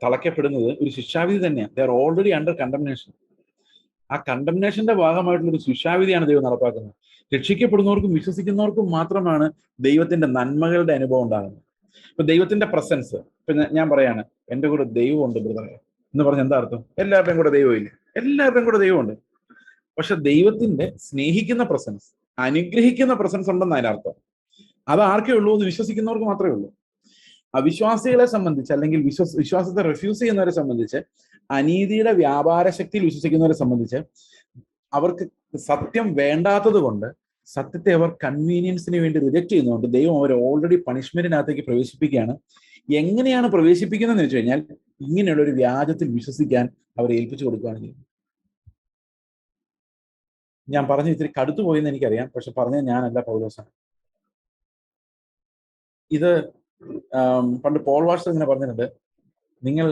തളയ്ക്കപ്പെടുന്നത് ഒരു ശിക്ഷാവിധി തന്നെയാണ്. They are already under condemnation. ആ കണ്ടംനേഷന്റെ ഭാഗമായിട്ടുള്ള ഒരു ശിക്ഷാവിധിയാണ് ദൈവം നടപ്പാക്കുന്നത്. രക്ഷിക്കപ്പെടുന്നവർക്കും വിശ്വസിക്കുന്നവർക്കും മാത്രമാണ് ദൈവത്തിന്റെ നന്മകളുടെ അനുഭവം ഉണ്ടാകുന്നത്. ഇപ്പൊ ദൈവത്തിന്റെ പ്രസൻസ്, ഇപ്പൊ ഞാൻ പറയാണ് എന്റെ കൂടെ ദൈവമുണ്ട് ബ്രദറെ എന്ന് പറഞ്ഞ എന്താ അർത്ഥം? എല്ലാവരുടെയും കൂടെ ദൈവമില്ല, എല്ലാവരുടെയും കൂടെ ദൈവമുണ്ട്. പക്ഷെ ദൈവത്തിന്റെ സ്നേഹിക്കുന്ന പ്രസൻസ്, അനുഗ്രഹിക്കുന്ന പ്രസൻസ് ഉണ്ടെന്ന് അതിനർത്ഥം. അത് ആർക്കേ ഉള്ളൂ? എന്ന് വിശ്വസിക്കുന്നവർക്ക് മാത്രമേ ഉള്ളൂ. അവിശ്വാസികളെ സംബന്ധിച്ച്, അല്ലെങ്കിൽ വിശ്വാസത്തെ റിഫ്യൂസ് ചെയ്യുന്നവരെ സംബന്ധിച്ച്, അനീതിയുടെ വ്യാപാര ശക്തിയിൽ വിശ്വസിക്കുന്നവരെ സംബന്ധിച്ച് അവർക്ക് സത്യം വേണ്ടാത്തത് കൊണ്ട്, സത്യത്തെ അവർ കൺവീനിയൻസിന് വേണ്ടി റിജക്ട് ചെയ്യുന്നതുകൊണ്ട് ദൈവം അവരെ ഓൾറെഡി പണിഷ്മെന്റിനകത്തേക്ക് പ്രവേശിപ്പിക്കുകയാണ്. എങ്ങനെയാണ് പ്രവേശിപ്പിക്കുന്നതെന്ന് വെച്ച് കഴിഞ്ഞാൽ, ഇങ്ങനെയുള്ള ഒരു വ്യാജത്തിൽ വിശ്വസിക്കാൻ അവരെ ഏൽപ്പിച്ചു കൊടുക്കുകയാണ് ചെയ്യുന്നത്. ഞാൻ പറഞ്ഞ ഇത്തിരി കടുത്തു പോയെന്ന് എനിക്കറിയാം, പക്ഷെ പറഞ്ഞത് ഞാനല്ല, പൗലോസാണ്. ഇത് പണ്ട് പോൾ വാട്സൺ ഇങ്ങനെ പറഞ്ഞിട്ടുണ്ട്, നിങ്ങൾ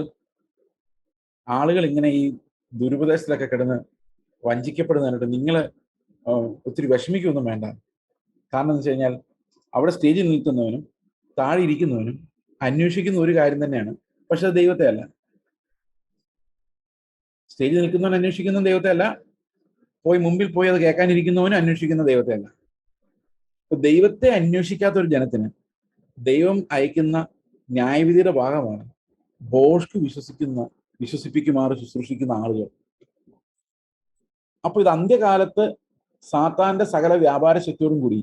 ആളുകൾ ഇങ്ങനെ ഈ ദുരുപദേശത്തിലൊക്കെ കിടന്ന് വഞ്ചിക്കപ്പെടുന്നതിനായിട്ട് നിങ്ങൾ ഒത്തിരി വിഷമിക്കൊന്നും വേണ്ട. കാരണം എന്ന് വെച്ച് കഴിഞ്ഞാൽ അവിടെ സ്റ്റേജിൽ നിൽക്കുന്നവനും താഴെ ഇരിക്കുന്നവനും അന്വേഷിക്കുന്ന ഒരു കാര്യം തന്നെയാണ്, പക്ഷെ അത് ദൈവത്തെ അല്ല. സ്റ്റേജിൽ നിൽക്കുന്നവൻ അന്വേഷിക്കുന്ന ദൈവത്തെ അല്ല, പോയി മുമ്പിൽ പോയി അത് കേൾക്കാനിരിക്കുന്നവനും അന്വേഷിക്കുന്ന ദൈവത്തെ അല്ല. ദൈവത്തെ അന്വേഷിക്കാത്ത ഒരു ജനത്തിന് ദൈവം അയക്കുന്ന ന്യായവിധിയുടെ ഭാഗമാണ് ബോഷ്ക്ക് വിശ്വസിപ്പിക്കുമാറ് ശുശ്രൂഷിക്കുന്ന ആളുകൾ. അപ്പൊ ഇത് അന്ത്യകാലത്ത് സാത്താന്റെ സകല വ്യാപാര ശക്തിയോടും കൂടി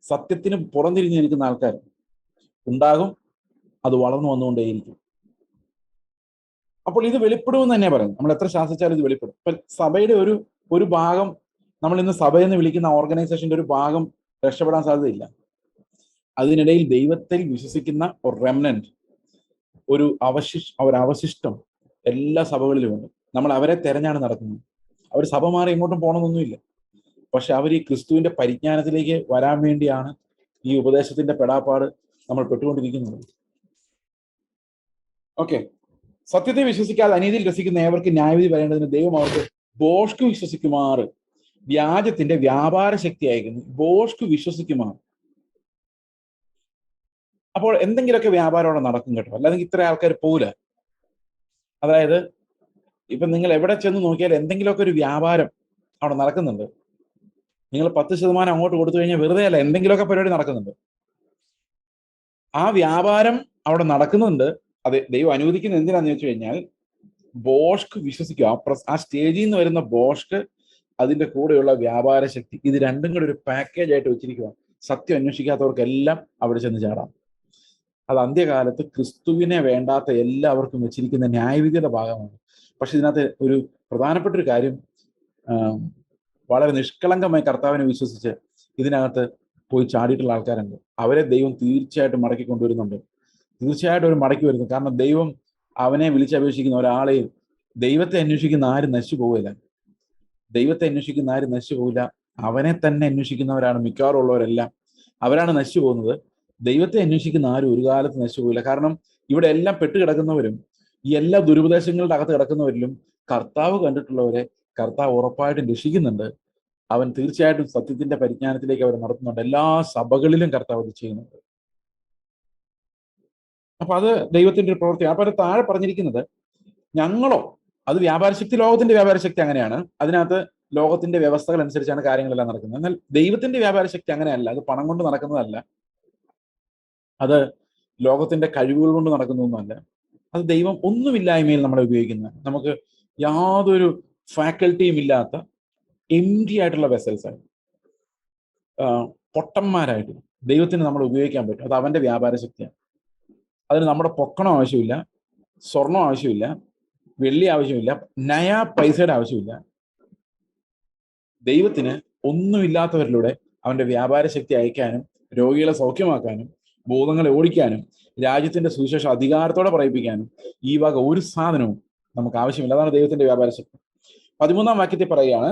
സത്യത്തിന് പുറംതിരിഞ്ഞു നിൽക്കുന്ന ആൾക്കാർ ഉണ്ടാകും. അത് വളർന്നു വന്നുകൊണ്ടേയിരിക്കും. അപ്പോൾ ഇത് വെളിപ്പെടുമെന്ന് തന്നെ പറയും. നമ്മൾ എത്ര ശാസിച്ചാലും ഇത് വെളിപ്പെടും. ഇപ്പൊ സഭയുടെ ഒരു ഭാഗം, നമ്മൾ ഇന്ന് സഭയെന്ന് വിളിക്കുന്ന ഓർഗനൈസേഷന്റെ ഒരു ഭാഗം രക്ഷപ്പെടാൻ സാധ്യതയില്ല. അതിനിടയിൽ ദൈവത്തിൽ വിശ്വസിക്കുന്ന ഒരു റെമനന്റ്, ഒരു അവശിഷ്ടം എല്ലാ സഭകളിലുമുണ്ട്. നമ്മൾ അവരെ തെരഞ്ഞാണ് നടക്കുന്നത്. അവർ സഭ മാറി എങ്ങോട്ടും പോകണമെന്നൊന്നുമില്ല. പക്ഷെ അവർ ഈ ക്രിസ്തുവിന്റെ പരിജ്ഞാനത്തിലേക്ക് വരാൻ വേണ്ടിയാണ് ഈ ഉപദേശത്തിന്റെ പെടാപ്പാട് നമ്മൾ പെട്ടുകൊണ്ടിരിക്കുന്നത്. ഓക്കെ, സത്യത്തെ വിശ്വസിക്കാതെ അനീതിയിൽ രസിക്കുന്ന ഏവർക്ക് ന്യായവിധി വരേണ്ടതിന് ദൈവം അവർക്ക് ബോഷ്ക്ക് വിശ്വസിക്കുമാറ് വ്യാജത്തിന്റെ വ്യാപാര ശക്തി അയക്കുന്നു. ബോഷ്ക്ക് വിശ്വസിക്കുമാറ്. അപ്പോൾ എന്തെങ്കിലുമൊക്കെ വ്യാപാരം അവിടെ നടക്കും കേട്ടോ, അല്ലെങ്കിൽ ഇത്ര ആൾക്കാർ പോകില്ല. അതായത് ഇപ്പൊ നിങ്ങൾ എവിടെ ചെന്ന് നോക്കിയാൽ എന്തെങ്കിലുമൊക്കെ ഒരു വ്യാപാരം അവിടെ നടക്കുന്നുണ്ട്. നിങ്ങൾ 10% അങ്ങോട്ട് കൊടുത്തു കഴിഞ്ഞാൽ വെറുതെ അല്ല, എന്തെങ്കിലുമൊക്കെ പരിപാടി നടക്കുന്നുണ്ട്. ആ വ്യാപാരം അവിടെ നടക്കുന്നുണ്ട്. അത് ദൈവം അനുവദിക്കുന്നത് എന്തിനാന്ന് ചോദിച്ചു കഴിഞ്ഞാൽ ബോഷ്ക്ക് വിശ്വസിക്കുക. ആ സ്റ്റേജിൽ നിന്ന് വരുന്ന ബോഷ്ക്ക്, അതിന്റെ കൂടെയുള്ള വ്യാപാര ശക്തി, ഇത് രണ്ടും കൂടെ ഒരു പാക്കേജ് ആയിട്ട് വെച്ചിരിക്കുക. സത്യം അന്വേഷിക്കാത്തവർക്കെല്ലാം അവിടെ ചെന്ന് ചാടാം. അത് അന്ത്യകാലത്ത് ക്രിസ്തുവിനെ വേണ്ടാത്ത എല്ലാവർക്കും വെച്ചിരിക്കുന്ന ന്യായവിധിയുടെ ഭാഗമാണ്. പക്ഷെ ഇതിനകത്ത് ഒരു പ്രധാനപ്പെട്ട ഒരു കാര്യം, വളരെ നിഷ്കളങ്കമായി കർത്താവിനെ വിശ്വസിച്ച് ഇതിനകത്ത് പോയി ചാടിയിട്ടുള്ള ആൾക്കാരുണ്ട്. അവരെ ദൈവം തീർച്ചയായിട്ടും മടക്കി കൊണ്ടുവരുന്നുണ്ട്. തീർച്ചയായിട്ടും അവർ മടക്കി വരുന്നു. കാരണം ദൈവം അവനെ വിളിച്ചപേക്ഷിക്കുന്ന ഒരാളെയും, ദൈവത്തെ അന്വേഷിക്കുന്ന ആരും നശിച്ചു പോവില്ല. ദൈവത്തെ അന്വേഷിക്കുന്ന ആരും നശിച്ചു പോവില്ല. അവനെ തന്നെ അന്വേഷിക്കുന്നവരാണ് മിക്കവാറും ഉള്ളവരെല്ലാം, അവരാണ് നശിച്ചു പോകുന്നത്. ദൈവത്തെ അന്വേഷിക്കുന്ന ആരും ഒരു കാലത്ത് നശിച്ചു പോവില്ല. കാരണം ഇവിടെ എല്ലാം പെട്ടുകിടക്കുന്നവരും ഈ എല്ലാ ദുരുപദേശങ്ങളുടെ അകത്ത് കിടക്കുന്നവരിലും കർത്താവ് കണ്ടിട്ടുള്ളവരെ കർത്താവ് ഉറപ്പായിട്ടും രക്ഷിക്കുന്നുണ്ട്. അവൻ തീർച്ചയായിട്ടും സത്യത്തിന്റെ പരിജ്ഞാനത്തിലേക്ക് അവർ നടത്തുന്നുണ്ട്. എല്ലാ സഭകളിലും കർത്താവ് അത് ചെയ്യുന്നുണ്ട്. അപ്പൊ അത് ദൈവത്തിന്റെ ഒരു പ്രവൃത്തിയാണ്. അപ്പൊ അത് താഴെ പറഞ്ഞിരിക്കുന്നത്, ഞങ്ങളോ, അത് വ്യാപാരശക്തി, ലോകത്തിന്റെ വ്യാപാരശക്തി അങ്ങനെയാണ്. അതിനകത്ത് ലോകത്തിന്റെ വ്യവസ്ഥകൾ അനുസരിച്ചാണ് കാര്യങ്ങളെല്ലാം നടക്കുന്നത്. എന്നാൽ ദൈവത്തിന്റെ വ്യാപാരശക്തി അങ്ങനെയല്ല. അത് പണം കൊണ്ട് നടക്കുന്നതല്ല, അത് ലോകത്തിന്റെ കഴിവുകൾ കൊണ്ട് നടക്കുന്നതൊന്നുമല്ല. അത് ദൈവം ഒന്നുമില്ലായ്മയിൽ നമ്മളെ ഉപയോഗിക്കുന്നത്, നമുക്ക് യാതൊരു ഫാക്കൽറ്റിയും ഇല്ലാത്ത എംപ്റ്റി ആയിട്ടുള്ള വെസൽസ് ആണ്, പൊട്ടന്മാരായിട്ട് ദൈവത്തിന് നമ്മൾ ഉപയോഗിക്കാൻ പറ്റും. അത് അവന്റെ വ്യാപാര ശക്തിയാണ്. അതിന് നമ്മുടെ പൊക്കണം ആവശ്യമില്ല, സ്വർണം ആവശ്യമില്ല, വെള്ളി ആവശ്യമില്ല, നയാ പൈസയുടെ ആവശ്യമില്ല. ദൈവത്തിന് ഒന്നുമില്ലാത്തവരിലൂടെ അവന്റെ വ്യാപാര ശക്തി അയക്കാനും രോഗികളെ സൗഖ്യമാക്കാനും ഭൂതങ്ങളെ ഓടിക്കാനും രാജ്യത്തിന്റെ സുവിശേഷം അധികാരത്തോടെ പറയിപ്പിക്കാനും ഈ വക ഒരു സാധനവും നമുക്ക് ആവശ്യമില്ല. അതാണ് ദൈവത്തിന്റെ വ്യാപാര ശക്തി. 13-ാം വാക്യത്തിൽ പറയുകയാണ്,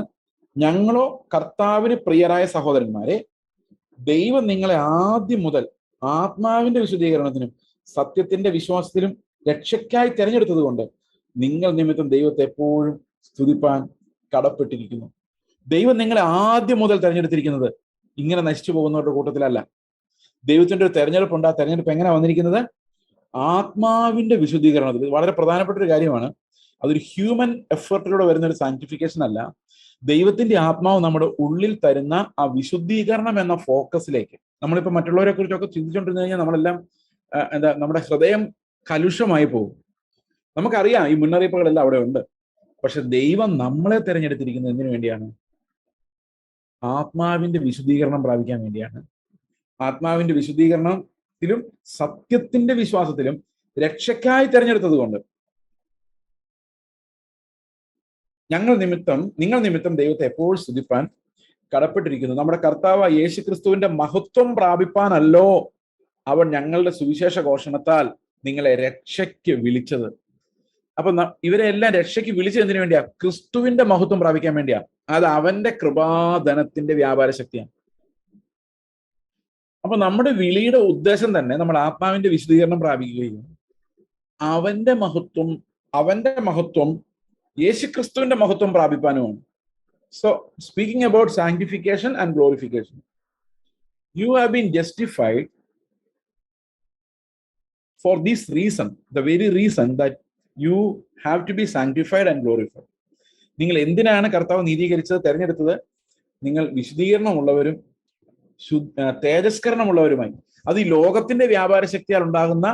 ഞങ്ങളോ കർത്താവിന് പ്രിയരായ സഹോദരന്മാരെ, ദൈവം നിങ്ങളെ ആദ്യം മുതൽ ആത്മാവിന്റെ വിശുദ്ധീകരണത്തിനും സത്യത്തിന്റെ വിശ്വാസത്തിലും രക്ഷയ്ക്കായി തെരഞ്ഞെടുത്തത് കൊണ്ട് നിങ്ങൾ നിമിത്തം ദൈവത്തെ എപ്പോഴും സ്തുതിപ്പാൻ കടപ്പെട്ടിരിക്കുന്നു. ദൈവം നിങ്ങളെ ആദ്യം മുതൽ തെരഞ്ഞെടുത്തിരിക്കുന്നത് ഇങ്ങനെ നശിച്ചു പോകുന്നവരുടെ കൂട്ടത്തിലല്ല. ദൈവത്തിന്റെ ഒരു തെരഞ്ഞെടുപ്പുണ്ട്. ആ തെരഞ്ഞെടുപ്പ് എങ്ങനെ വന്നിരിക്കുന്നത്? ആത്മാവിന്റെ വിശുദ്ധീകരണത്തിൽ. വളരെ പ്രധാനപ്പെട്ട ഒരു കാര്യമാണ്. അതൊരു ഹ്യൂമൻ എഫേർട്ടിലൂടെ വരുന്ന ഒരു സയന്റിഫിക്കേഷൻ അല്ല. ദൈവത്തിന്റെ ആത്മാവ് നമ്മുടെ ഉള്ളിൽ തരുന്ന ആ വിശുദ്ധീകരണം എന്ന ഫോക്കസിലേക്ക്. നമ്മളിപ്പോ മറ്റുള്ളവരെ കുറിച്ചൊക്കെ ചിന്തിച്ചുകൊണ്ടിരുന്നു കഴിഞ്ഞാൽ നമ്മളെല്ലാം നമ്മുടെ ഹൃദയം കലുഷമായി പോകും. നമുക്കറിയാം ഈ മുന്നറിയിപ്പുകളെല്ലാം അവിടെ ഉണ്ട്. പക്ഷെ ദൈവം നമ്മളെ തെരഞ്ഞെടുത്തിരിക്കുന്നത് എന്തിനു വേണ്ടിയാണ്? ആത്മാവിന്റെ വിശുദ്ധീകരണം പ്രാപിക്കാൻ വേണ്ടിയാണ്. ആത്മാവിന്റെ വിശുദ്ധീകരണത്തിലും സത്യത്തിന്റെ വിശ്വാസത്തിലും രക്ഷയ്ക്കായി തെരഞ്ഞെടുത്തത് കൊണ്ട് നിങ്ങൾ നിമിത്തം ദൈവത്തെ എപ്പോഴും സ്തുതിപ്പാൻ കടപ്പെട്ടിരിക്കുന്നു. നമ്മുടെ കർത്താവ് യേശുക്രിസ്തുവിന്റെ മഹത്വം പ്രാപിപ്പാനല്ലോ അവൻ ഞങ്ങളുടെ സുവിശേഷ ഘോഷണത്താൽ നിങ്ങളെ രക്ഷയ്ക്ക് വിളിച്ചത്. അപ്പൊ ഇവരെ എല്ലാം രക്ഷയ്ക്ക് വിളിച്ചതിന് വേണ്ടിയാ? ക്രിസ്തുവിന്റെ മഹത്വം പ്രാപിക്കാൻ വേണ്ടിയാ. അത് അവന്റെ കൃപാധനത്തിന്റെ വ്യാപാര ശക്തിയാണ്. അപ്പൊ നമ്മുടെ വിളിയുടെ ഉദ്ദേശം തന്നെ നമ്മൾ ആത്മാവിന്റെ വിശദീകരണം പ്രാപിക്കുകയും അവന്റെ മഹത്വം യേശുക്രിസ്തുവിന്റെ മഹത്വം പ്രാപിപ്പാനുമാണ്. So speaking about sanctification and glorification, you have been justified for this reason, the very reason that you have to be sanctified and glorified. നിങ്ങൾ എന്തിനാണ് കർത്താവ് നീതീകരിച്ചത്, തെരഞ്ഞെടുത്തത്? നിങ്ങൾ വിശുദ്ധീകരണമുള്ളവരും തേജസ്കരണമുള്ളവരുമായി. അത് ഈ ലോകത്തിന്റെ വ്യാപാര ശക്തിയാൽ ഉണ്ടാകുന്ന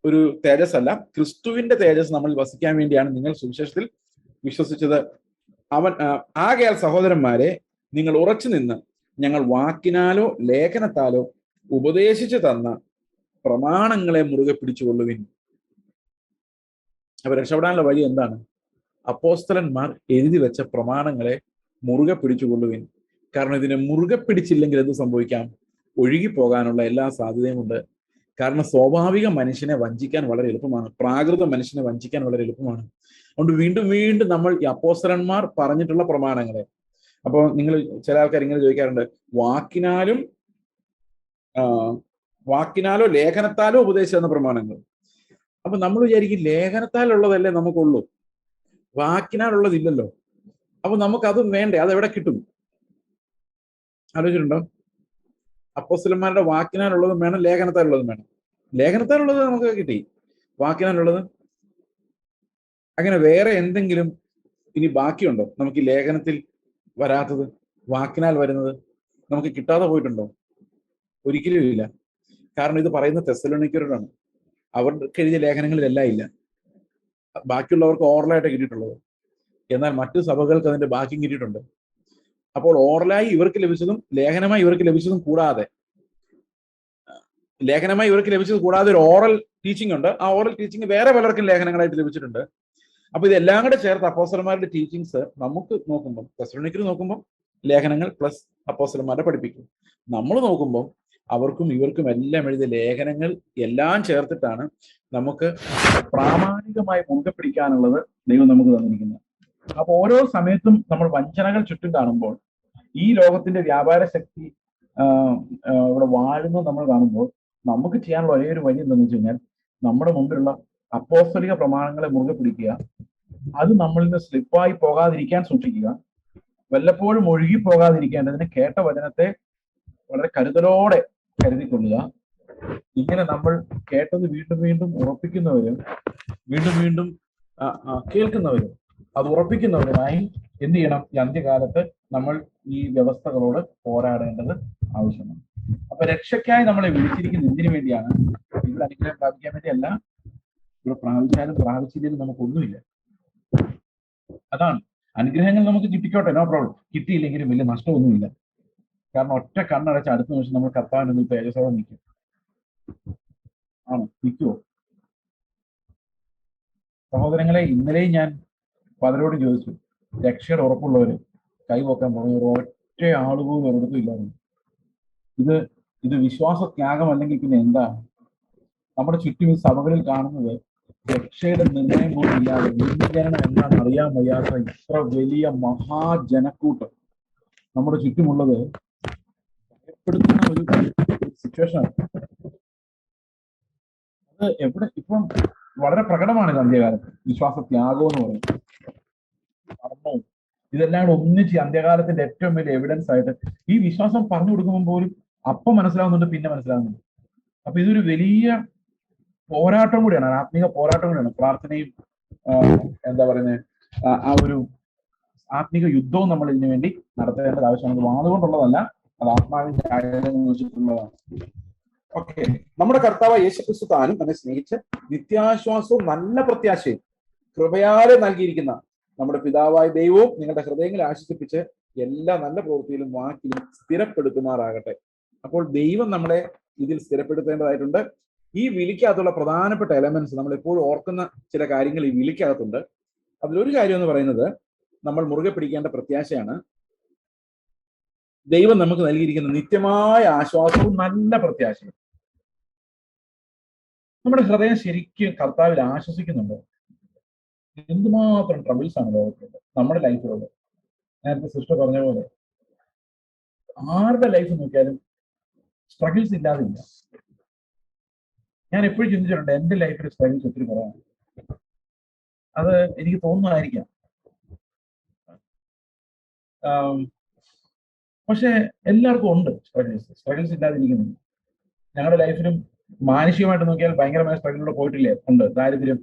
ഒരു തേജസ് അല്ല, ക്രിസ്തുവിന്റെ തേജസ് നമ്മൾ വസിക്കാൻ വേണ്ടിയാണ് നിങ്ങൾ സുവിശേഷത്തിൽ വിശ്വസിച്ചത്. ആകയാൽ സഹോദരന്മാരെ, നിങ്ങൾ ഉറച്ചു നിന്ന് ഞങ്ങൾ വാക്കിനാലോ ലേഖനത്താലോ ഉപദേശിച്ചു തന്ന പ്രമാണങ്ങളെ മുറുകെ പിടിച്ചുകൊള്ളുവിൻ. അപ്പൊ രക്ഷപ്പെടാനുള്ള വഴി എന്താണ്? അപ്പോസ്തലന്മാർ എഴുതി വെച്ച പ്രമാണങ്ങളെ മുറുകെ പിടിച്ചുകൊള്ളുവിൻ. കാരണം ഇതിനെ മുറുകെ പിടിച്ചില്ലെങ്കിൽ എന്ത് സംഭവിക്കാം? ഒഴുകിപ്പോകാനുള്ള എല്ലാ സാധ്യതയും ഉണ്ട്. കാരണം സ്വാഭാവിക മനുഷ്യനെ വഞ്ചിക്കാൻ വളരെ എളുപ്പമാണ്, പ്രാകൃത മനുഷ്യനെ വഞ്ചിക്കാൻ വളരെ എളുപ്പമാണ്. അതുകൊണ്ട് വീണ്ടും വീണ്ടും നമ്മൾ ഈ അപ്പോസ്തലന്മാർ പറഞ്ഞിട്ടുള്ള പ്രമാണങ്ങളെ, അപ്പോൾ നിങ്ങൾ ചില ആൾക്കാർ ഇങ്ങനെ ചോദിക്കാറുണ്ട്, വാക്കിനാലോ ലേഖനത്താലോ ഉപദേശിച്ചെന്ന പ്രമാണങ്ങൾ. അപ്പൊ നമ്മൾ വിചാരിക്കും ലേഖനത്താലുള്ളതല്ലേ നമുക്കുള്ളൂ, വാക്കിനാലുള്ളതില്ലല്ലോ. അപ്പൊ നമുക്കതും വേണ്ടേ? അതെവിടെ കിട്ടും? ആലോചിച്ചിട്ടുണ്ടോ? അപ്പോസ്തലന്മാരുടെ വാക്കിനാലുള്ളതും വേണം, ലേഖനത്താലുള്ളതും വേണം. ലേഖനത്താലുള്ളത് നമുക്ക് കിട്ടി, വാക്കിനാലുള്ളത് അങ്ങനെ വേറെ എന്തെങ്കിലും ഇനി ബാക്കിയുണ്ടോ? നമുക്ക് ഈ ലേഖനത്തിൽ വരാത്തത്, വാക്കിനാൽ വരുന്നത് നമുക്ക് കിട്ടാതെ പോയിട്ടുണ്ടോ? ഒരിക്കലും ഇല്ല. കാരണം ഇത് പറയുന്ന തെസ്സലോനിക്കരോടാണ്. അവർക്ക് എഴുതിയ ലേഖനങ്ങളിലെല്ലാം ഇല്ല, ബാക്കിയുള്ളവർക്ക് ഓറലായിട്ട് കിട്ടിയിട്ടുള്ളത്. എന്നാൽ മറ്റു സഭകൾക്ക് അതിന്റെ ബാക്കി കിട്ടിയിട്ടുണ്ട്. അപ്പോൾ ഓറലായി ഇവർക്ക് ലഭിച്ചതും ലേഖനമായി ഇവർക്ക് ലഭിച്ചതും കൂടാതെ ഒരു ഓറൽ ടീച്ചിങ് ഉണ്ട്. ആ ഓറൽ ടീച്ചിങ് വേറെ പലർക്കും ലേഖനങ്ങളായിട്ട് ലഭിച്ചിട്ടുണ്ട്. അപ്പൊ ഇതെല്ലാം കൂടെ ചേർത്ത് അപ്പോസ്തലന്മാരുടെ ടീച്ചിങ്സ് നമുക്ക് നോക്കുമ്പോൾ, തെസ്സലോനിക്കർ നോക്കുമ്പോൾ ലേഖനങ്ങൾ പ്ലസ് അപ്പോസ്തലന്മാരെ പഠിപ്പിക്കും. നമ്മൾ നോക്കുമ്പോൾ അവർക്കും ഇവർക്കും എല്ലാം എഴുതിയ ലേഖനങ്ങൾ എല്ലാം ചേർത്തിട്ടാണ് നമുക്ക് പ്രാമാണികമായി മുറുകെ പിടിക്കാനുള്ളത് ദൈവം നമുക്ക് തന്നിരിക്കുന്നത്. അപ്പൊ ഓരോ സമയത്തും നമ്മൾ വഞ്ചനകൾ ചുറ്റും കാണുമ്പോൾ, ഈ ലോകത്തിന്റെ വ്യാപാര ശക്തി ഇവിടെ വാഴുന്നത് നമ്മൾ കാണുമ്പോൾ, നമുക്ക് ചെയ്യാനുള്ള ഒരേ ഒരു വഴി എന്താണെന്ന് വെച്ച് കഴിഞ്ഞാൽ, നമ്മുടെ മുമ്പിലുള്ള അപ്പോസ്തലിക പ്രമാണങ്ങളെ മുറുകെ പിടിക്കുക, അത് നമ്മളിൽ നിന്ന് സ്ലിപ്പായി പോകാതിരിക്കാൻ സൂക്ഷിക്കുക, വല്ലപ്പോഴും ഒഴുകി പോകാതിരിക്കേണ്ടതിന് കേട്ട വചനത്തെ വളരെ കരുതലോടെ കരുതിക്കൊള്ളുക. ഇങ്ങനെ നമ്മൾ കേട്ടത് വീണ്ടും വീണ്ടും ഉറപ്പിക്കുന്നവരും വീണ്ടും വീണ്ടും കേൾക്കുന്നവരും അത് ഉറപ്പിക്കുന്നവരുമായി എന്ത് ചെയ്യണം? ഈ അന്ത്യകാലത്ത് നമ്മൾ ഈ വ്യവസ്ഥകളോട് പോരാടേണ്ടത് ആവശ്യമാണ്. അപ്പൊ രക്ഷയ്ക്കായി നമ്മളെ വിളിച്ചിരിക്കുന്ന എന്തിനു വേണ്ടിയാണ്? ഇവിടെ അനുഗ്രഹം പ്രാപിക്കാൻ വേണ്ടിയല്ല. ഇവിടെ പ്രാപിച്ചാലും പ്രാപിച്ചില്ലെങ്കിലും നമുക്കൊന്നുമില്ല. അതാണ്, അനുഗ്രഹങ്ങൾ നമുക്ക് കിട്ടിക്കോട്ടെ, നോ പ്രോബ്ലം. കിട്ടിയില്ലെങ്കിലും വലിയ നഷ്ടമൊന്നുമില്ല. കാരണം ഒറ്റ കണ്ണടച്ച് അടുത്ത നിമിഷം നമ്മൾ കർത്താവിനൊന്ന് തേജസ്സോടെ നിൽക്കും. നിൽക്കുവോ? സഹോദരങ്ങളെ, ഇന്നലെയും ഞാൻ പലരോടും ചോദിച്ചു, രക്ഷയുടെ ഉറപ്പുള്ളവര് കൈവക്കാൻ പറഞ്ഞു. ഒറ്റ ആളുപോലും ഒരിടത്തും ഇല്ലായിരുന്നു. ഇത് വിശ്വാസ ത്യാഗം അല്ലെങ്കിൽ പിന്നെ എന്താണ്? നമ്മുടെ ചുറ്റും ഈ സഭകളിൽ കാണുന്നത് രക്ഷയുടെ നിർണയം പോലും ഇല്ലാതെ നിത്യജനം എന്താണെന്ന് അറിയാൻ വയ്യാത്ത ഇത്ര വലിയ മഹാജനക്കൂട്ടം നമ്മുടെ ചുറ്റുമുള്ളത് ഭയപ്പെടുത്തുന്ന ഒരു സിറ്റുവേഷനാണ്. അത് എവിടെ ഇപ്പം വളരെ പ്രകടമാണ്. ഇത് അന്ത്യകാലത്ത് വിശ്വാസ ത്യാഗം എന്ന് പറയുന്നത്, കർമ്മവും ഇതെല്ലാം കൂടെ ഒന്നിച്ച് അന്ത്യകാലത്തിന്റെ ഏറ്റവും വലിയ എവിഡൻസ് ആയിട്ട് ഈ വിശ്വാസം പറഞ്ഞു കൊടുക്കുമ്പോൾ പോലും അപ്പം മനസ്സിലാവുന്നുണ്ട്, പിന്നെ മനസ്സിലാവുന്നുണ്ട്. അപ്പൊ ഇതൊരു വലിയ പോരാട്ടം കൂടിയാണ്, ആത്മീക പോരാട്ടം കൂടിയാണ്. പ്രാർത്ഥനയും എന്താ പറയുന്നത്, ആ ഒരു ആത്മീക യുദ്ധവും നമ്മൾ ഇതിനു വേണ്ടി നടത്തേണ്ടത് ആവശ്യമാണ്. വാതുകൊണ്ടുള്ളതല്ല, അത് ആത്മാവിന്റെ ആഗ്രഹമുള്ളതാണ്. ഓക്കെ, നമ്മുടെ കർത്താവ് യേശുക്രിസ്തു താനും നമ്മെ സ്നേഹിച്ച് നിത്യാശ്വാസവും നല്ല പ്രത്യാശയും കൃപയാലെ നൽകിയിരിക്കുന്ന നമ്മുടെ പിതാവായ ദൈവവും നിങ്ങളുടെ ഹൃദയങ്ങളെ ആശ്വസിപ്പിച്ച് എല്ലാ നല്ല പ്രവൃത്തിയിലും വാക്കിലും സ്ഥിരപ്പെടുത്തുമാറാകട്ടെ. അപ്പോൾ ദൈവം നമ്മളെ ഇതിൽ സ്ഥിരപ്പെടുത്തേണ്ടതായിട്ടുണ്ട്. ഈ വിളിക്കകത്തുള്ള പ്രധാനപ്പെട്ട എലമെന്റ്സ് നമ്മൾ എപ്പോഴും ഓർക്കുന്ന ചില കാര്യങ്ങൾ ഈ വിളിക്കകത്തുണ്ട്. അതിലൊരു കാര്യം എന്ന് പറയുന്നത് നമ്മൾ മുറുകെ പിടിക്കേണ്ട പ്രത്യാശയാണ്. ദൈവം നമുക്ക് നൽകിയിരിക്കുന്ന നിത്യമായ ആശ്വാസവും നല്ല പ്രത്യാശയും. നമ്മുടെ ഹൃദയം ശരിക്കും കർത്താവിൽ ആശ്വസിക്കുന്നുണ്ട്. എന്തുമാത്രം ട്രബിൾസ് ആണ് ലോകത്തിലുള്ളത്, നമ്മുടെ ലൈഫിലുള്ളത്. നേരത്തെ സിസ്റ്റർ പറഞ്ഞ പോലെ ആരുടെ ലൈഫ് നോക്കിയാലും സ്ട്രഗിൾസ് ഇല്ലാതില്ല. ഞാൻ എപ്പോഴും ചിന്തിച്ചിട്ടുണ്ട് എന്റെ ലൈഫിൽ സ്ട്രഗിൾസ് ഒത്തിരി കുറവാണ്. അത് എനിക്ക് തോന്നുന്നതായിരിക്കാം. പക്ഷെ എല്ലാവർക്കും ഉണ്ട് സ്ട്രഗിൾസ് ഇല്ലാതിരിക്കുന്നു. ഞങ്ങളുടെ ലൈഫിലും മാനുഷികമായിട്ട് നോക്കിയാൽ ഭയങ്കരമായ സ്ട്രഗിളിലൂടെ പോയിട്ടില്ലേ? ഉണ്ട്. ദാരിദ്ര്യം,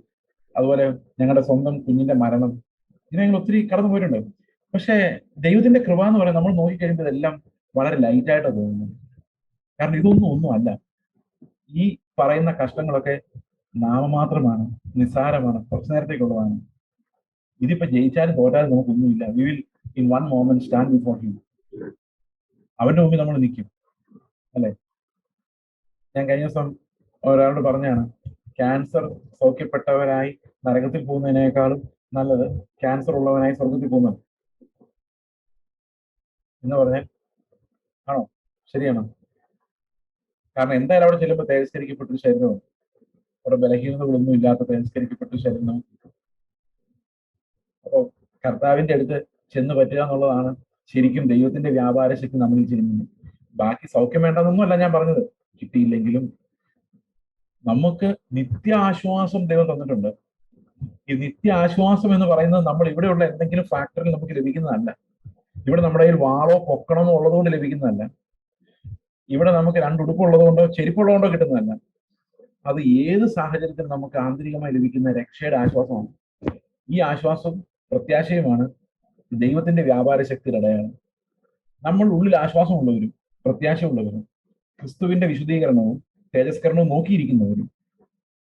അതുപോലെ ഞങ്ങളുടെ സ്വന്തം കുഞ്ഞിന്റെ മരണം, ഇത് ഞങ്ങൾ ഒത്തിരി കടന്നു പോയിട്ടുണ്ട്. പക്ഷെ ദൈവത്തിന്റെ കൃപ എന്ന് പറയുന്നത് നമ്മൾ നോക്കിക്കഴിയുമ്പോൾ ഇതെല്ലാം വളരെ ലൈറ്റായിട്ടാണ് തോന്നുന്നത്. കാരണം ഒന്നും അല്ല. ഈ പറയുന്ന കഷ്ടങ്ങളൊക്കെ നാമമാത്രമാണ്, നിസ്സാരമാണ്, കുറച്ചു നേരത്തേക്കുള്ളതാണ്. ഇതിപ്പോ ജയിച്ചാലും തോറ്റാലും നമുക്കൊന്നുമില്ല. We will in one moment stand before him. അവന്റെ മുമ്പിൽ നമ്മൾ നിൽക്കും, അല്ലെ? ഞാൻ കഴിഞ്ഞ ദിവസം ഒരാളോട് പറഞ്ഞാണ്, ക്യാൻസർ സൗഖ്യപ്പെട്ടവരായി നരകത്തിൽ പോകുന്നതിനേക്കാളും നല്ലത് ക്യാൻസർ ഉള്ളവനായി സ്വർഗത്തിൽ പോകുന്നത് എന്ന് പറഞ്ഞാൽ ആണോ? ശരിയാണോ? കാരണം എന്തായാലും അവിടെ ചെല്ലുമ്പോൾ തേജസ്കരിക്കപ്പെട്ടൊരു ശരീരമാണ്, അവിടെ ബലഹീനതകളൊന്നും ഇല്ലാത്ത തേജസ്കരിക്കപ്പെട്ട ശരീരം. അപ്പോൾ കർത്താവിന്റെ അടുത്ത് ചെന്ന് പറ്റുക എന്നുള്ളതാണ് ശരിക്കും ദൈവത്തിന്റെ വ്യാപാര ശക്തി നമ്മളിൽ ചെയ്യുന്നത്. ബാക്കി സൗഖ്യം വേണ്ടെന്നൊന്നും അല്ല ഞാൻ പറഞ്ഞത്. കിട്ടിയില്ലെങ്കിലും നമുക്ക് നിത്യ ആശ്വാസം ദൈവം തന്നിട്ടുണ്ട്. ഈ നിത്യ ആശ്വാസം എന്ന് പറയുന്നത് നമ്മൾ ഇവിടെയുള്ള എന്തെങ്കിലും ഫാക്ടറിൽ നമുക്ക് ലഭിക്കുന്നതല്ല. ഇവിടെ നമ്മുടെ കയ്യിൽ വാളോ പൊക്കണമോ ഉള്ളതുകൊണ്ട് ലഭിക്കുന്നതല്ല. ഇവിടെ നമുക്ക് രണ്ടുടുപ്പുള്ളത് കൊണ്ടോ ചെരുപ്പുള്ളതുകൊണ്ടോ കിട്ടുന്നതല്ല. അത് ഏത് സാഹചര്യത്തിലും നമുക്ക് ആന്തരികമായി ലഭിക്കുന്ന രക്ഷയുടെ ആശ്വാസമാണ്. ഈ ആശ്വാസം പ്രത്യാശയുമാണ് ദൈവത്തിന്റെ വ്യാപാര ശക്തിയുടെ അടയാളം. നമ്മൾ ഉള്ളിൽ ആശ്വാസമുള്ളവരും പ്രത്യാശയുള്ളവരും ക്രിസ്തുവിന്റെ വിശുദ്ധീകരണവും തേജസ്കരണവും നോക്കിയിരിക്കുന്നവരും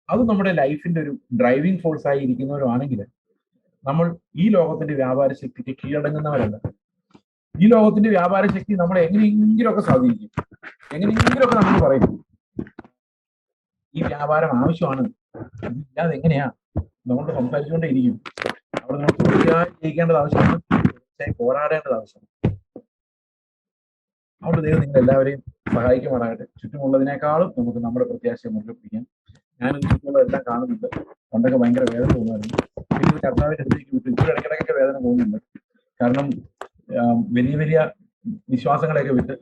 അത് നമ്മുടെ ലൈഫിന്റെ ഒരു ഡ്രൈവിംഗ് ഫോഴ്സ് ആയി ഇരിക്കുന്നവരുമാണെങ്കിൽ നമ്മൾ ഈ ലോകത്തിന്റെ വ്യാപാര ശക്തിക്ക് കീഴടങ്ങുന്നവരല്ല. ഈ ലോകത്തിന്റെ വ്യാപാര ശക്തി നമ്മളെ എങ്ങനെയെങ്കിലുമൊക്കെ സ്വാധീനിക്കും, എങ്ങനെയെങ്കിലുമൊക്കെ നമ്മൾ പറയും ഈ വ്യാപാരം ആവശ്യമാണ്, ഇല്ലാതെ എങ്ങനെയാ നമ്മൾ സംസാരിച്ചുകൊണ്ടേ ഇരിക്കും. അവിടെ നമ്മൾ തീർച്ചയായും ജയിക്കേണ്ടത് ആവശ്യമാണ്, തീർച്ചയായും പോരാടേണ്ടത് ആവശ്യമാണ്. അതുകൊണ്ട് ദൈവം നിങ്ങൾ എല്ലാവരെയും സഹായിക്കുമാറാകട്ടെ. ചുറ്റുമുള്ളതിനേക്കാളും നമുക്ക് നമ്മുടെ പ്രത്യാശയെ മുറുകെ പിടിക്കാം. ഞാനും ചുറ്റുമുള്ളതെല്ലാം കാണുന്നുണ്ട്. പണ്ടൊക്കെ ഭയങ്കര വേദന തോന്നുമായിരുന്നു. പിന്നെ കർത്താവിന്റെ അടുത്തേക്ക് വിട്ടു ഇപ്പോൾ ഇടയ്ക്കിടയ്ക്കൊക്കെ വേദന തോന്നുന്നുണ്ട്. കാരണം വലിയ വലിയ വിശ്വാസങ്ങളെയൊക്കെ വിട്ട്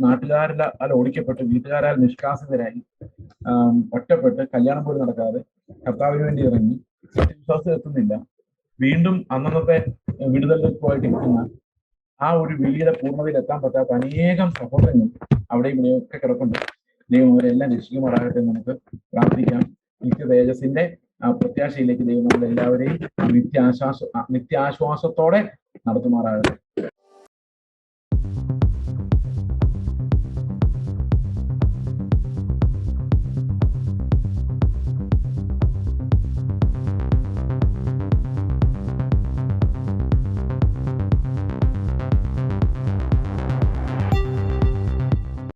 നാട്ടുകാരാൽ ഓടിക്കപ്പെട്ട് വീട്ടുകാരാൽ നിഷ്കാസിതരായി ഒറ്റപ്പെട്ട് കല്യാണം പോലും നടക്കാതെ കർത്താവിന് വേണ്ടി ഇറങ്ങി സത്യവിശ്വാസം എത്തുന്നില്ല. വീണ്ടും അന്നത്തെ വിടുതലിലേക്കുമായിട്ട് ഇരിക്കുന്ന ആ ഒരു വിളിയുടെ പൂർണ്ണതയിൽ എത്താൻ പറ്റാത്ത അനേകം സഹോദരങ്ങൾ അവിടെ ഇവിടെയൊക്കെ കിടപ്പുണ്ട്. ദൈവം അവരെല്ലാം രക്ഷിക്കുമാറാകട്ടെ. നമുക്ക് പ്രാർത്ഥിക്കാം. നിത്യ തേജസ്സിന്റെ ആ പ്രത്യാശയിലേക്ക് ദൈവം നമ്മളെല്ലാവരെയും നിത്യാശ്വാസത്തോടെ നടത്തുമാറാകട്ടെ.